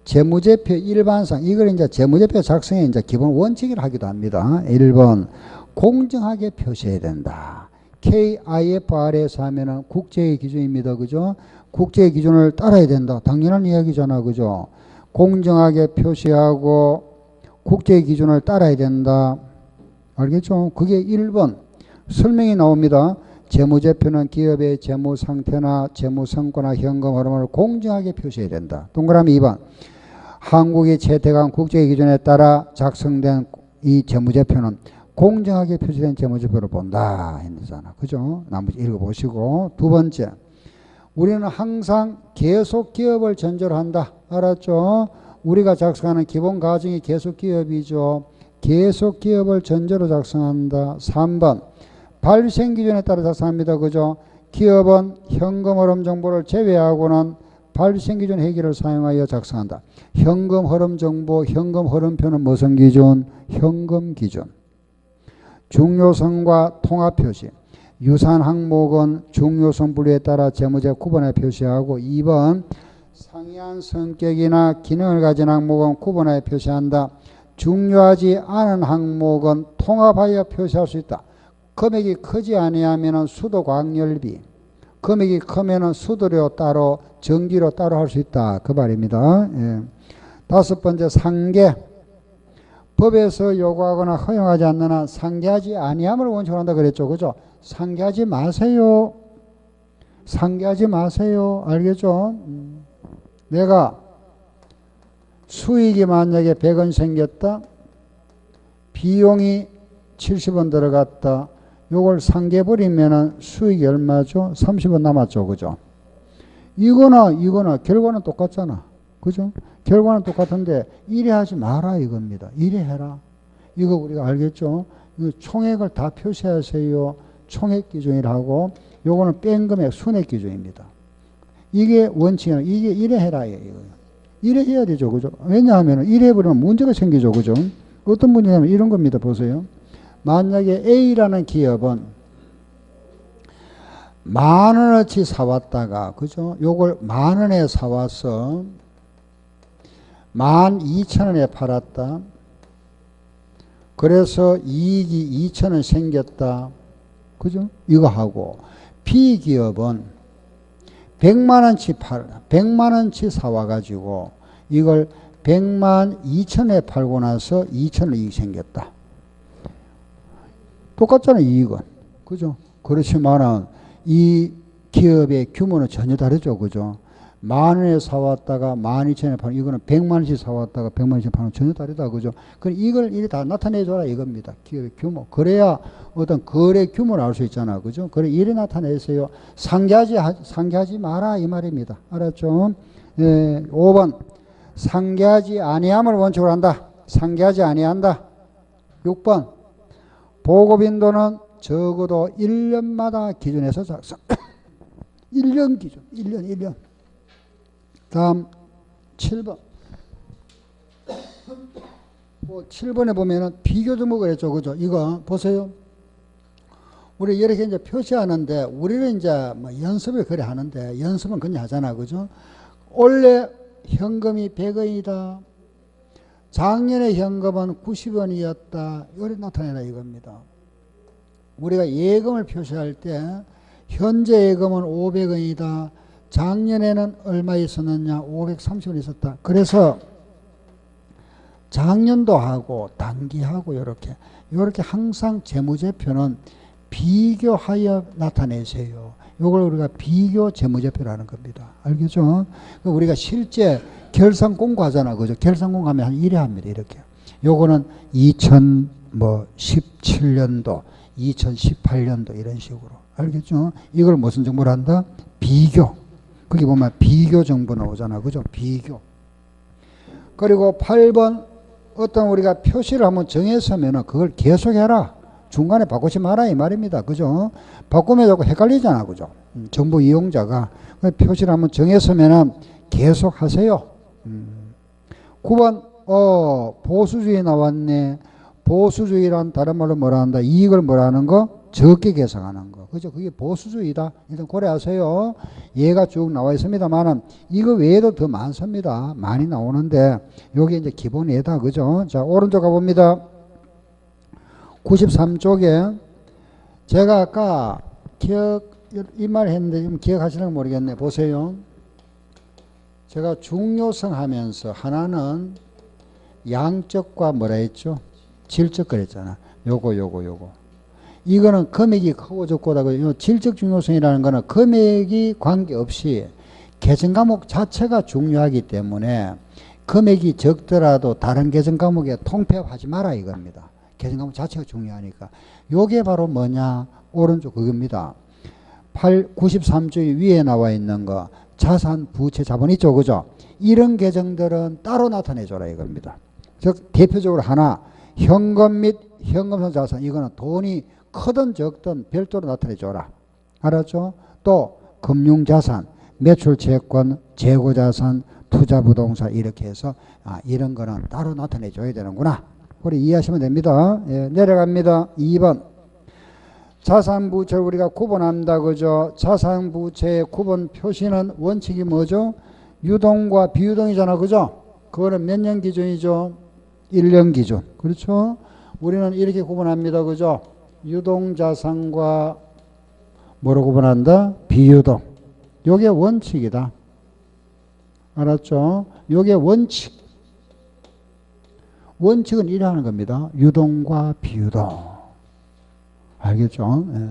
재무제표 일반상, 이걸 이제 재무제표 작성에 이제 기본 원칙이라 하기도 합니다. 1번 공정하게 표시해야 된다. KIFRS 하면은 국제의 기준입니다. 그죠? 국제의 기준을 따라야 된다. 당연한 이야기잖아. 그죠? 공정하게 표시하고 국제의 기준을 따라야 된다. 알겠죠? 그게 1번. 설명이 나옵니다. 재무제표는 기업의 재무 상태나 재무 성과나 현금 흐름을 공정하게 표시해야 된다. 동그라미 2번. 한국이 채택한 국제의 기준에 따라 작성된 이 재무제표는 공정하게 표시된 재무제표를 본다. 했잖아. 그죠? 나머지 읽어보시고. 두 번째. 우리는 항상 계속 기업을 전제로 한다. 알았죠? 우리가 작성하는 기본 가정이 계속 기업이죠. 계속 기업을 전제로 작성한다. 3번. 발생 기준에 따라 작성합니다. 그죠? 기업은 현금 흐름 정보를 제외하고는 발생 기준 회계를 사용하여 작성한다. 현금 흐름 정보, 현금 흐름표는 무슨 기준? 현금 기준. 중요성과 통합 표시. 유산 항목은 중요성 분류에 따라 재무제 구분해 표시하고 2번 상이한 성격이나 기능을 가진 항목은 구분해 표시한다. 중요하지 않은 항목은 통합하여 표시할 수 있다. 금액이 크지 아니하면 수도 광열비, 금액이 크면 수도료 따로 전기료 따로 할 수 있다. 그 말입니다. 예. 다섯 번째 상계. 법에서 요구하거나 허용하지 않는 한 상계하지 아니함을 원칙으로 한다 그랬죠. 그죠? 상계하지 마세요. 상계하지 마세요. 알겠죠? 내가 수익이 만약에 100원 생겼다. 비용이 70원 들어갔다. 요걸 상계해버리면 수익이 얼마죠? 30원 남았죠. 그죠? 이거나 결과는 똑같잖아. 그죠? 결과는 똑같은데 이래 하지 마라 이겁니다. 이래 해라. 이거 우리가 알겠죠? 이거 총액을 다 표시하세요. 총액 기준이라고. 요거는 뺀 금액 순액 기준입니다. 이게 원칙이야. 이게 이래 해라 이거예요. 이래 해야 되죠. 그죠? 왜냐하면 이래 해버리면 문제가 생기죠. 그죠? 어떤 문제냐면 이런 겁니다. 보세요. 만약에 A라는 기업은 10,000원어치 사왔다가, 그죠? 요걸 10,000원에 사와서 12,000원에 팔았다. 그래서 이익이 2,000원 생겼다. 그죠? 이거 하고, B기업은 100만원치 사와가지고, 이걸 102,000원에 팔고 나서 2,000원 이익이 생겼다. 똑같잖아요, 이익은. 그죠? 그렇지만은, 이 기업의 규모는 전혀 다르죠. 그죠? 10,000원에 사왔다가 12,000원에 파는, 이거는 100만원씩 사왔다가 100만원씩 파는 전혀 다르다. 그죠? 그럼 이걸 이리 다 나타내줘라 이겁니다. 기업의 규모. 그래야 어떤 거래 규모를 알 수 있잖아. 그죠? 그래, 이리 나타내세요. 상계하지 마라. 이 말입니다. 알았죠? 예, 5번. 상계하지 아니함을 원칙으로 한다. 상계하지 아니한다. 6번. 보고빈도는 적어도 1년마다 기준에서 작성. 1년 기준. 1년. 다음 7번. 7번에 보면은 비교등록을 했죠. 그죠? 이거 보세요. 우리 이렇게 이제 표시하는데, 우리는 이제 뭐 연습을 그래 하는데, 연습은 그냥 하잖아. 그죠? 원래 현금이 100원이다. 작년에 현금은 90원이었다. 이렇게 나타내라 이겁니다. 우리가 예금을 표시할 때 현재 예금은 500원이다. 작년에는 얼마 있었느냐? 530원 있었다. 그래서 작년도 하고 단기하고 이렇게 항상 재무제표는 비교하여 나타내세요. 이걸 우리가 비교 재무제표라는 겁니다. 알겠죠? 우리가 실제 결산 공고하잖아. 그죠? 결산 공고하면 한 1회 합니다. 이렇게. 요거는 2017년도, 2018년도 이런 식으로. 알겠죠? 이걸 무슨 정보로 한다? 비교. 거기 보면 비교 정보 나오잖아. 그죠? 비교. 그리고 8번 어떤 우리가 표시를 한번 정했으면 그걸 계속해라. 중간에 바꾸지 마라 이 말입니다. 그죠? 바꾸면 자꾸 헷갈리잖아. 그죠? 정보 이용자가 표시를 한번 정했으면 계속 하세요. 9번 보수주의 나왔네. 보수주의란 다른 말로 뭐라 한다? 이익을 뭐라 하는 거? 적게 계산하는 거. 그죠? 그게 보수주의다. 일단 고려하세요. 얘가 쭉 나와 있습니다만은 이거 외에도 더 많습니다. 많이 나오는데 요게 이제 기본 예다. 그죠? 자, 오른쪽 가봅니다. 93쪽에 제가 아까 이 말 했는데 지금 기억하시는 거 모르겠네. 보세요. 제가 중요성 하면서 하나는 양적과 뭐라 했죠? 질적 그랬잖아. 요거. 이거는 금액이 크고 적고다. 질적 중요성이라는 거는 금액이 관계없이 계정 과목 자체가 중요하기 때문에 금액이 적더라도 다른 계정 과목에 통폐합하지 마라 이겁니다. 계정 과목 자체가 중요하니까. 요게 바로 뭐냐? 오른쪽 그겁니다. 93쪽 위에 나와 있는 거 자산, 부채, 자본 있죠. 그죠? 이런 계정들은 따로 나타내줘라 이겁니다. 즉 대표적으로 하나 현금 및 현금성 자산, 이거는 돈이 크든 적든 별도로 나타내줘라. 알았죠? 또 금융자산, 매출채권, 재고자산, 투자부동산 이렇게 해서 이런 거는 따로 나타내줘야 되는구나. 그래 이해하시면 됩니다. 예, 내려갑니다. 2번 자산부채를 우리가 구분합니다. 그죠? 자산부채의 구분 표시는 원칙이 뭐죠? 유동과 비유동이잖아. 그죠? 그거는 몇 년 기준이죠? 1년 기준. 그렇죠? 우리는 이렇게 구분합니다. 그죠? 유동자산과 뭐로 구분한다? 비유동. 요게 원칙이다. 알았죠? 요게 원칙. 원칙은 이래 하는 겁니다. 유동과 비유동. 알겠죠? 예.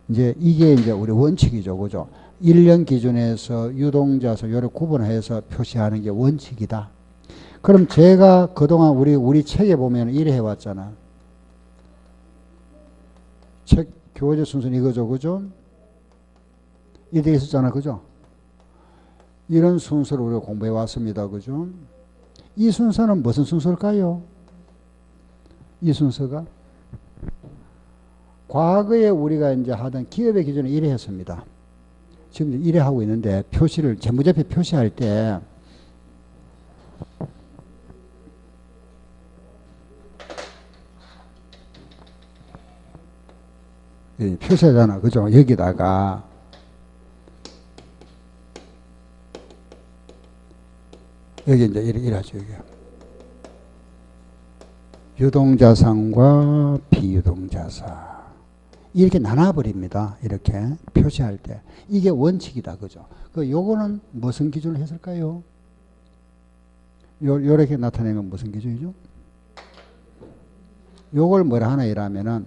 이제 이게 이제 우리 원칙이죠. 그죠? 1년 기준에서 유동자수 요를 구분해서 표시하는 게 원칙이다. 그럼 제가 그동안 우리 책에 보면 이래 해왔잖아. 책 교재 순서는 이거죠. 그죠? 이렇게 있었잖아. 그죠? 이런 순서로 우리가 공부해 왔습니다. 그죠? 이 순서는 무슨 순서일까요? 이 순서가 과거에 우리가 이제 하던 기업의 기준을 이래 했습니다. 지금 이래 하고 있는데 표시를 재무제표 표시할 때 표시하잖아. 그죠? 여기다가 여기 이제 이래 하죠. 여기. 유동자산과 비유동자산. 이렇게 나눠버립니다. 이렇게 표시할 때. 이게 원칙이다. 그죠? 요거는 무슨 기준을 했을까요? 요렇게 나타내는 건 무슨 기준이죠? 요걸 뭐라 하나 이라면은,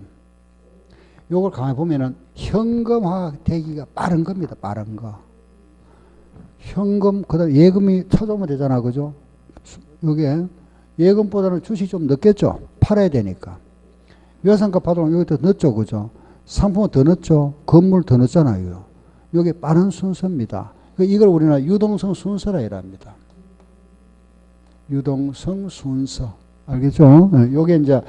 요걸 가만히 보면은 현금화 되기가 빠른 겁니다. 빠른 거. 현금, 그 다음에 예금이 찾아오면 되잖아. 그죠? 요게 예금보다는 주식이 좀 늦겠죠? 팔아야 되니까. 외상값 받으면 여기 더 늦죠? 그죠? 상품은 더 늦죠? 건물 더 늦잖아요. 이게 빠른 순서입니다. 이걸 우리는 유동성 순서라 이랍니다. 유동성 순서. 알겠죠? 요게 이제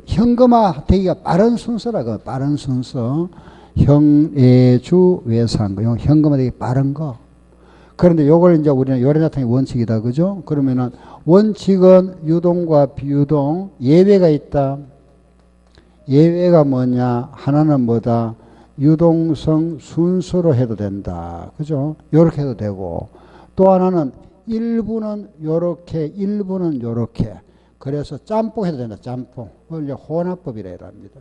현금화 되기가 빠른 순서라. 빠른 순서. 형예주 외상. 현금화 되기 빠른 거. 그런데 요걸 이제 우리는 요래 나타내는 원칙이다. 그죠? 그러면은 원칙은 유동과 비유동 예외가 있다. 예외가 뭐냐? 하나는 뭐다? 유동성 순서로 해도 된다. 그죠? 요렇게 해도 되고. 또 하나는 일부는 요렇게, 일부는 요렇게. 그래서 짬뽕 해도 된다. 짬뽕. 그걸 이제 혼합법이라 합니다.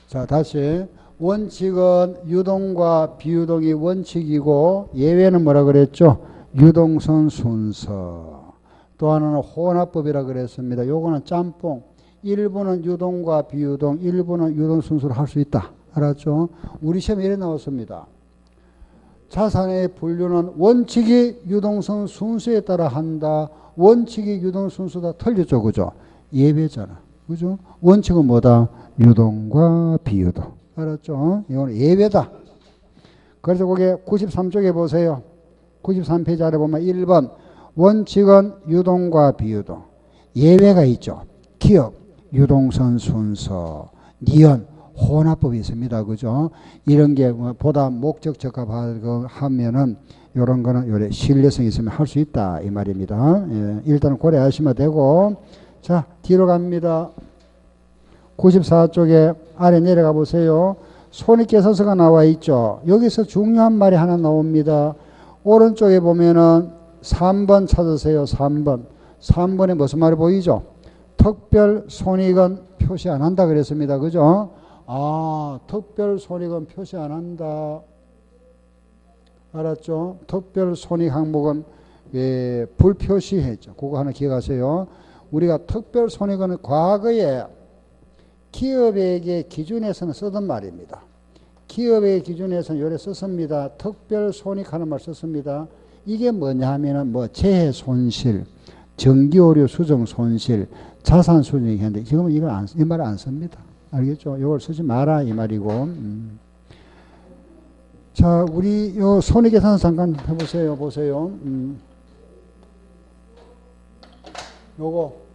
자, 다시. 원칙은 유동과 비유동이 원칙이고, 예외는 뭐라 그랬죠? 유동성 순서. 또 하나는 혼합법이라 그랬습니다. 요거는 짬뽕. 일부는 유동과 비유동, 일부는 유동 순서로 할 수 있다. 알았죠? 우리 시험에 이래 나왔습니다. 자산의 분류는 원칙이 유동성 순서에 따라 한다. 원칙이 유동 순서다. 틀렸죠? 그죠? 예외잖아. 그죠? 원칙은 뭐다? 유동과 비유동. 알았죠? 이건 예외다. 그래서 거기 93쪽에 보세요. 93페이지 아래 보면 1번. 원칙은 유동과 비유동. 예외가 있죠. 기업, 유동성 순서, 니은, 혼합법이 있습니다. 그죠? 이런 게 보다 목적 적합하면은 이런 거는 요래 신뢰성이 있으면 할 수 있다. 이 말입니다. 예, 일단 고려하시면 되고. 자, 뒤로 갑니다. 94쪽에 아래 내려가 보세요. 손익계산서가 나와 있죠. 여기서 중요한 말이 하나 나옵니다. 오른쪽에 보면은 3번 찾으세요. 3번. 3번에 무슨 말이 보이죠? 특별 손익은 표시 안 한다 그랬습니다. 그죠? 아, 특별 손익은 표시 안 한다. 알았죠? 특별 손익 항목은 불표시했죠. 그거 하나 기억하세요. 우리가 특별 손익은 과거에 기업에게 기준에서는 쓰던 말입니다. 기업의 기준에서는 요래 썼습니다. 특별 손익하는 말 썼습니다. 이게 뭐냐 하면은 뭐 재해 손실, 전기오류 수정 손실, 자산 수정이 했는데 지금은 이 말 안 씁니다. 알겠죠? 이걸 쓰지 마라 이 말이고. 자, 우리 요 손익계산 잠깐 해보세요. 보세요. 요거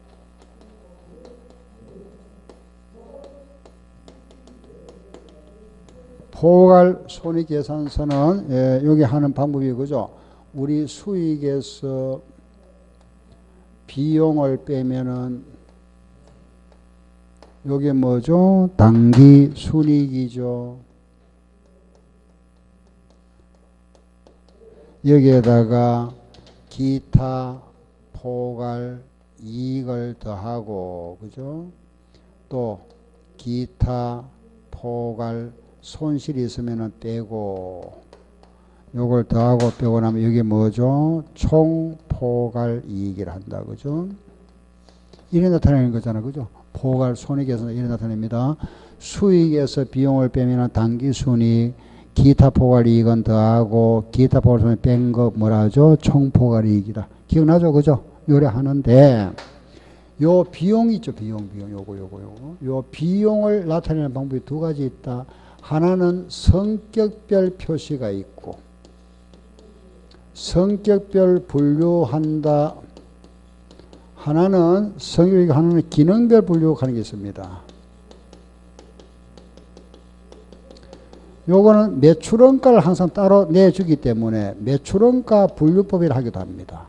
포괄 손익계산서는 여기 하는 방법이 그죠? 우리 수익에서 비용을 빼면은 요게 뭐죠? 당기 순이익이죠. 여기에다가 기타 포괄 이익을 더하고 그죠? 또 기타 포괄 손실이 있으면은 빼고 요걸 더하고 빼고 나면 이게 뭐죠? 총 포괄 이익이라 한다. 그죠? 이래 나타내는 거잖아. 그죠? 포괄 손익에서 이래 나타냅니다. 수익에서 비용을 빼면 당기순이익, 기타 포괄이익은 더하고 기타 포괄 손익 뺀 거 뭐라 하죠? 총포괄이익이다. 기억나죠? 그죠? 요래 하는데 요 비용 있죠? 비용. 요거. 요 비용을 나타내는 방법이 두 가지 있다. 하나는 성격별 표시가 있고 성격별 분류한다. 하나는 하나는 기능별 분류하는 게 있습니다. 요거는 매출원가를 항상 따로 내주기 때문에 매출원가 분류법이라 하기도 합니다.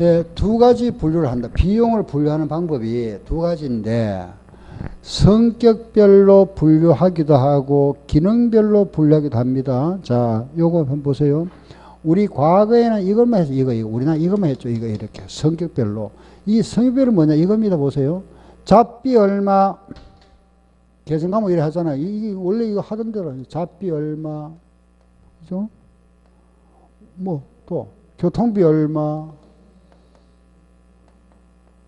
예, 두 가지 분류를 한다. 비용을 분류하는 방법이 두 가지인데 성격별로 분류하기도 하고 기능별로 분류하기도 합니다. 자, 요거 한번 보세요. 우리 과거에는 이것만 해서 이거 우리나라 이것만 했죠. 이거 이렇게 성격별로. 이 성격별은 뭐냐 이겁니다. 보세요. 잡비 얼마 계승과목 이래 하잖아. 이게 원래 이거 하던 대로 잡비 얼마, 그죠? 뭐 또 교통비 얼마,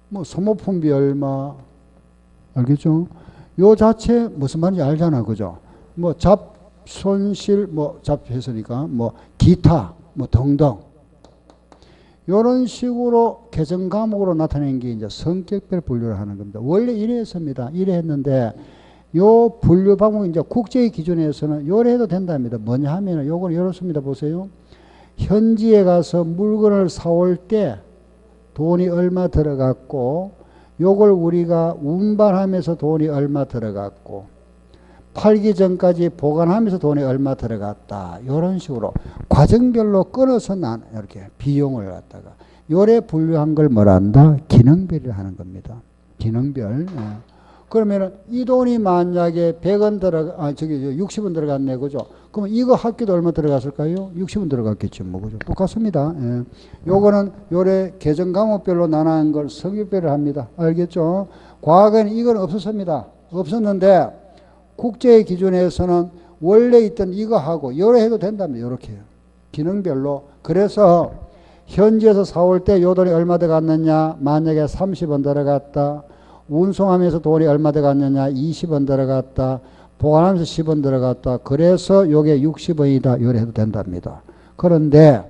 뭐 소모품비 얼마, 알겠죠? 요 자체 무슨 말인지 알잖아, 그죠? 뭐 손실 잡했으니까 뭐 기타 뭐 등등 이런 식으로 계정 과목으로 나타낸 게 이제 성격별 분류를 하는 겁니다. 원래 이랬습니다. 이랬는데 요 분류 방법이 이제 국제의 기준에서는 요래 해도 된답니다. 뭐냐 하면은 요건 이렇습니다. 보세요. 현지에 가서 물건을 사올 때 돈이 얼마 들어갔고 요걸 우리가 운반하면서 돈이 얼마 들어갔고 팔기 전까지 보관하면서 돈이 얼마 들어갔다. 이런 식으로 과정별로 끊어서 이렇게 비용을 갖다가 요래 분류한 걸 뭐라 한다? 기능별을 하는 겁니다. 기능별. 그러면은 이 돈이 만약에 100원 60원 들어갔네. 그죠? 그러면 이거 학교도 얼마 들어갔을까요? 60원 들어갔겠죠. 뭐, 그죠? 똑같습니다. 예. 요거는 요래 계정 과목별로 나눠한 걸 성격별을 합니다. 알겠죠? 과거에는 이건 없었습니다. 없었는데 국제의 기준에서는 원래 있던 이거 하고 요래 해도 된답니다. 요렇게. 기능별로. 그래서 현지에서 사올 때 요 돈이 얼마 들어갔느냐? 만약에 30원 들어갔다. 운송하면서 돈이 얼마 들어갔느냐? 20원 들어갔다. 보관하면서 10원 들어갔다. 그래서 요게 60원이다. 요래 해도 된답니다. 그런데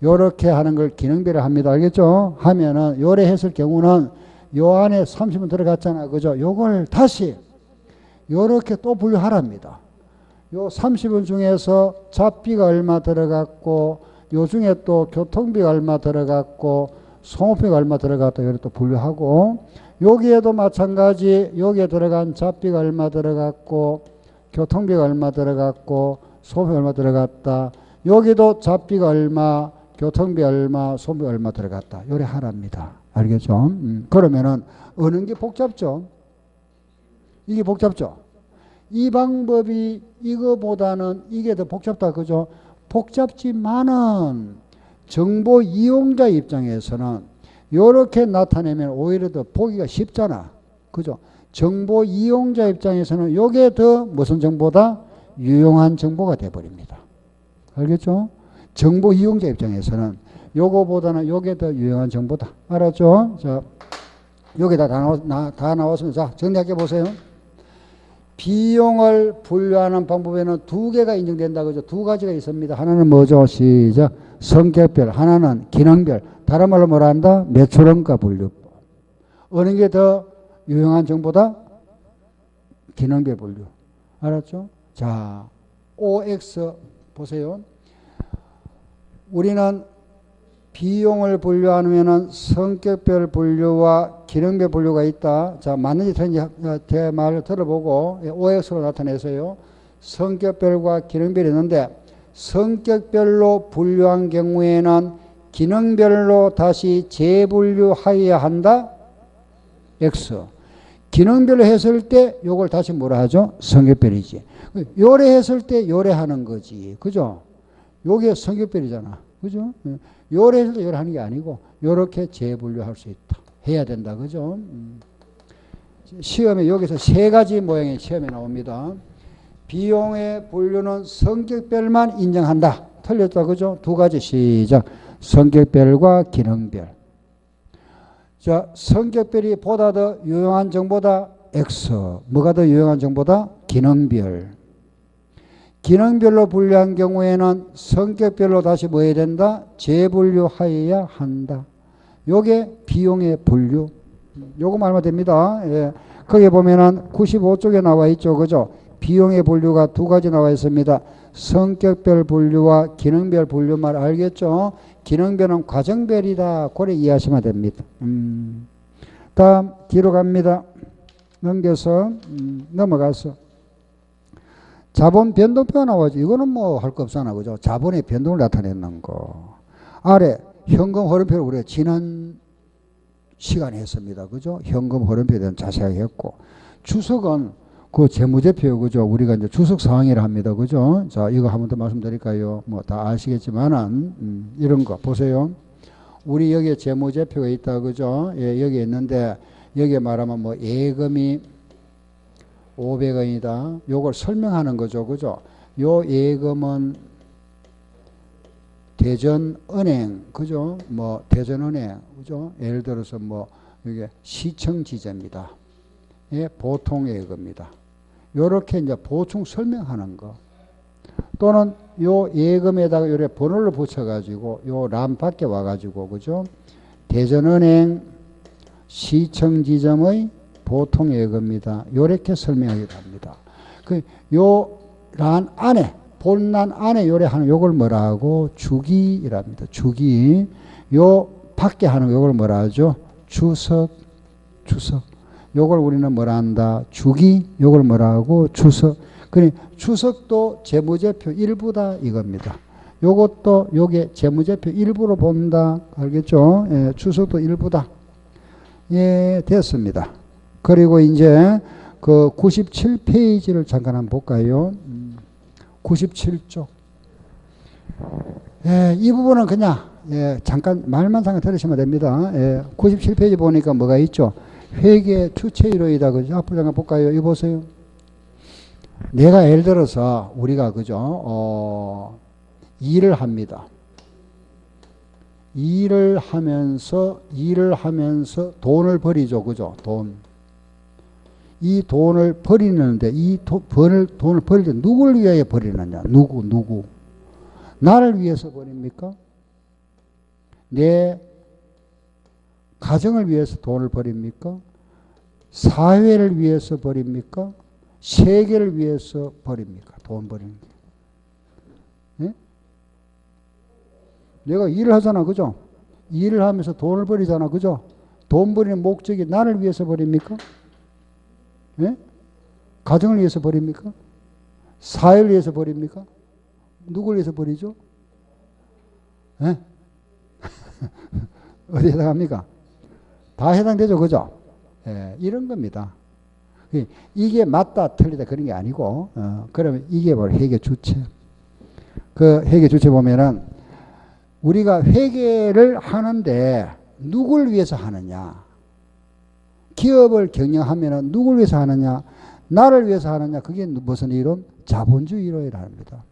요렇게 하는 걸 기능별로 합니다. 알겠죠? 하면은 요래 했을 경우는 요 안에 30원 들어갔잖아. 그죠? 요걸 다시 요렇게 또 분류하랍니다. 요 30원 중에서 잡비가 얼마 들어갔고 요 중에 또 교통비가 얼마 들어갔고 소모비가 얼마 들어갔다. 요래 또 분류하고 여기에도 마찬가지 여기에 들어간 잡비가 얼마 들어갔고 교통비가 얼마 들어갔고 소모비가 얼마 들어갔다. 여기도 잡비가 얼마 교통비 얼마 소모비 얼마 들어갔다. 요래 하랍니다. 알겠죠? 그러면은 어느 게 복잡죠? 이게 복잡죠? 이 방법이 이거보다는 이게 더 복잡다. 그죠? 복잡지만은 정보 이용자 입장에서는 이렇게 나타내면 오히려 더 보기가 쉽잖아. 그죠? 정보 이용자 입장에서는 이게 더 무슨 정보다? 유용한 정보가 돼버립니다. 알겠죠? 정보 이용자 입장에서는 요거보다는 요게 더 유용한 정보다. 알았죠? 자, 여기 다 나왔습니다. 자, 정리할게 보세요. 비용을 분류하는 방법에는 두 개가 인정된다. 그죠? 두 가지가 있습니다. 하나는 뭐죠? 시작. 성격별, 하나는 기능별. 다른 말로 뭐라 한다? 매출원가 분류법. 어느 게 더 유용한 정보다? 기능별 분류. 알았죠? 자, OX 보세요. 우리는 비용을 분류하면은 성격별 분류와 기능별 분류가 있다. 자, 맞는지 틀린지 제 말을 들어보고 OX로 나타내서요. 성격별과 기능별이 있는데 성격별로 분류한 경우에는 기능별로 다시 재분류하여야 한다. X. 기능별로 했을 때 요걸 다시 뭐라 하죠? 성격별이지. 요래 했을 때 요래 하는 거지. 그죠? 요게 성격별이잖아. 그죠? 요래 했을 때 요래 하는 게 아니고 요렇게 재분류할 수 있다. 해야 된다. 그죠? 시험에 여기서 세 가지 모양의 시험에 나옵니다. 비용의 분류는 성격별만 인정한다. 틀렸다. 그죠? 두 가지 시작. 성격별과 기능별. 자, 성격별이 보다 더 유용한 정보다 X. 뭐가 더 유용한 정보다? 기능별. 기능별로 분류한 경우에는 성격별로 다시 뭐 해야 된다? 재분류하여야 한다. 요게 비용의 분류. 요거 말면 됩니다. 예. 거기에 보면은 95쪽에 나와 있죠. 그죠? 비용의 분류가 두 가지 나와 있습니다. 성격별 분류와 기능별 분류 말 알겠죠? 기능별은 과정별이다. 그래 이해하시면 됩니다. 다음 뒤로 갑니다. 넘겨서 넘어가서 자본 변동표가 나와죠. 이거는 뭐 할 거 없잖아. 그죠? 자본의 변동을 나타내는 거. 아래 현금 흐름표를 우리가 지난 시간에 했습니다. 그죠? 현금 흐름표에 대한 자세하게 했고, 주석은 그 재무제표, 그죠? 우리가 이제 주석 상황이라 합니다. 그죠? 자, 이거 한 번 더 말씀드릴까요? 뭐 다 아시겠지만은, 이런 거 보세요. 우리 여기에 재무제표가 있다. 그죠? 예, 여기 있는데, 여기에 말하면 뭐 예금이 500원이다. 요걸 설명하는 거죠. 그죠? 요 예금은 대전은행, 그죠? 뭐, 대전은행, 그죠? 예를 들어서 뭐, 이게 시청지점이다. 예, 보통 예금이다. 요렇게 이제 보충 설명하는 거. 또는 요 예금에다가 요래 번호를 붙여가지고, 요 람 밖에 와가지고, 그죠? 대전은행 시청지점의 보통 예금이다. 요렇게 설명하기도 합니다. 요 란 안에, 본란 안에 요래 하는 요걸 뭐라 하고? 주기이랍니다. 주기. 요 밖에 하는 요걸 뭐라 하죠? 주석. 요걸 우리는 뭐라 한다? 주기. 요걸 뭐라 하고? 주석. 그러니 주석도 재무제표 일부다 이겁니다. 요것도 요게 재무제표 일부로 본다. 알겠죠? 예, 주석도 일부다. 예, 됐습니다. 그리고 이제 그 97페이지를 잠깐 한번 볼까요? 97쪽. 예, 이 부분은 그냥 예, 잠깐 말만 잠깐 들으시면 됩니다. 예, 97페이지 보니까 뭐가 있죠? 회계 주체이로이다. 그죠? 앞으로 잠깐 볼까요? 이거 보세요. 내가 예를 들어서 우리가 그죠? 일을 합니다. 일을 하면서 돈을 버리죠. 그죠? 이 돈을 버리는데 돈을 버릴 때 누구를 위하여 버리느냐? 누구? 나를 위해서 버립니까? 내 가정을 위해서 돈을 버립니까? 사회를 위해서 버립니까? 세계를 위해서 버립니까? 돈 버리는 게. 네? 내가 일을 하잖아. 그죠? 일을 하면서 돈을 버리잖아. 그죠? 돈 버리는 목적이 나를 위해서 버립니까? 네? 가정을 위해서 버립니까? 사회를 위해서 버립니까? 누구를 위해서 버리죠? 네? 어디에 해당합니까? 다 해당되죠. 그죠? 예, 이런 겁니다. 이게 맞다 틀리다 그런 게 아니고 그러면 이게 바로 회계 주체. 그 회계 주체 보면은 우리가 회계를 하는데 누구를 위해서 하느냐? 기업을 경영하면은 누구를 위해서 하느냐? 나를 위해서 하느냐? 그게 무슨 이론? 자본주의 이론이라 합니다.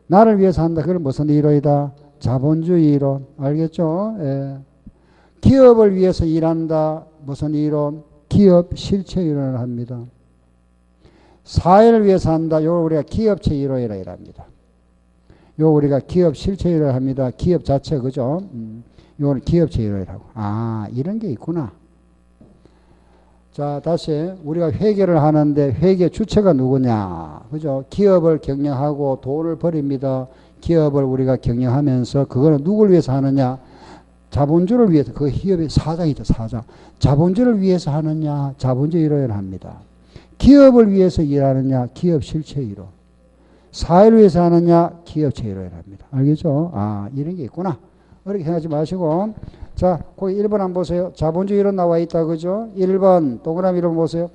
나를 위해서 한다. 그건 무슨 이론이다? 자본주의 이론. 알겠죠? 예. 기업을 위해서 일한다. 무슨 이론? 기업 실체 이론을 합니다. 사회를 위해서 한다. 요걸 우리가 기업체 이론이라 합니다. 요 우리가 기업 실체 이론을 합니다. 기업 자체 그죠? 요걸 기업체 이론이라고. 아, 이런 게 있구나. 자, 다시 우리가 회계를 하는데 회계 주체가 누구냐? 그죠? 기업을 경영하고 돈을 버립니다. 기업을 우리가 경영하면서 그거는 누구를 위해서 하느냐? 자본주를 위해서. 그 기업의 사장이죠. 사장. 자본주를 위해서 하느냐? 자본주의 이론을 합니다. 기업을 위해서 일하느냐? 기업 실체 이론. 사회를 위해서 하느냐? 기업체 이론을 합니다. 알겠죠? 아, 이런 게 있구나. 어렵게 생각하지 마시고. 자, 거기 1번 한번 보세요. 자본주의 이론 나와 있다. 그죠? 1번 동그라미 이론 보세요.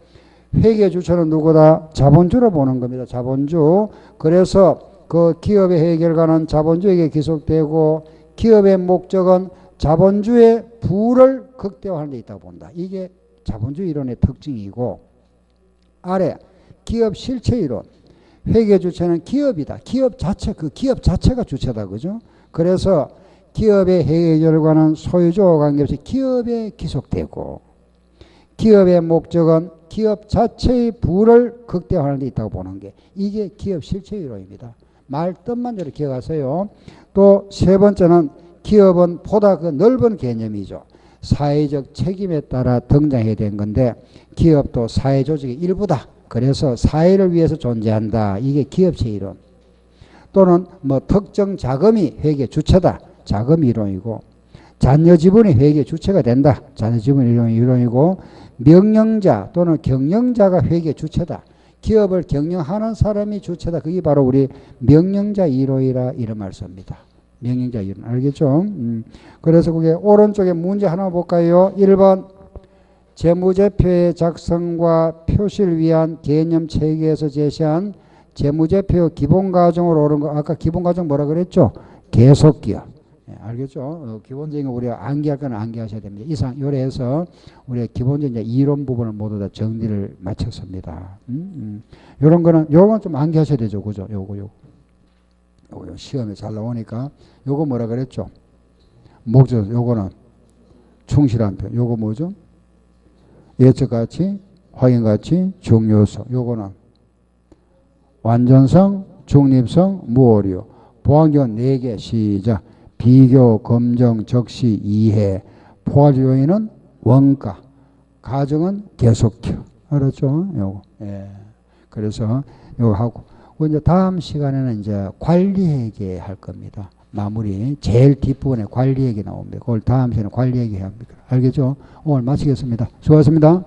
회계 주체는 누구다? 자본주로 보는 겁니다. 자본주. 그래서 그 기업의 회계를가는 자본주에게 기속되고 기업의 목적은 자본주의 부를 극대화하는 데 있다고 본다. 이게 자본주의 이론의 특징이고 아래 기업 실체 이론. 회계 주체는 기업이다. 기업 자체, 그 기업 자체가 주체다. 그죠? 그래서 기업의 회계 결과는 소유주와 관계없이 기업에 기속되고 기업의 목적은 기업 자체의 부를 극대화하는 데 있다고 보는 게 이게 기업 실체 이론입니다. 말 뜻만 좀 기억하세요. 또 세 번째는 기업은 보다 그 넓은 개념이죠. 사회적 책임에 따라 등장해야 되는 건데 기업도 사회조직의 일부다. 그래서 사회를 위해서 존재한다. 이게 기업체 이론. 또는 뭐 특정 자금이 회계 주체다. 자금 이론이고 잔여 지분이 회계 주체가 된다. 잔여 지분 이론이고 명령자 또는 경영자가 회계 주체다. 기업을 경영하는 사람이 주체다. 그게 바로 우리 명령자 이론이라 이런 말 씁니다. 명령자 이론. 알겠죠? 그래서 그게 오른쪽에 문제 하나 볼까요? 1번 재무제표의 작성과 표시를 위한 개념 체계에서 제시한 재무제표 기본과정으로 오른 거. 아까 기본과정 뭐라 그랬죠? 계속기업. 네, 알겠죠? 기본적인 거 우리가 암기할 거는 암기하셔야 됩니다. 이상 요래해서 우리가 기본적인 이론 부분을 모두 다 정리를 마쳤습니다. 요런 거는 요건 좀 암기하셔야 되죠. 그죠? 요거 시험에 잘 나오니까 요거 뭐라 그랬죠? 목적. 요거는 충실한 표. 요거 뭐죠? 예측 가치, 확인 가치, 중요성. 요거는 완전성, 중립성, 무오류. 보완기원 4개. 시작. 비교, 검정, 적시, 이해. 포괄 요인은 원가. 가정은 계속표. 알았죠? 요거. 예. 그래서 요거 하고. 이제 다음 시간에는 이제 관리회계 할 겁니다. 마무리. 제일 뒷부분에 관리회계 나옵니다. 그걸 다음 시간에 관리회계 해야 합니다. 알겠죠? 오늘 마치겠습니다. 수고하셨습니다.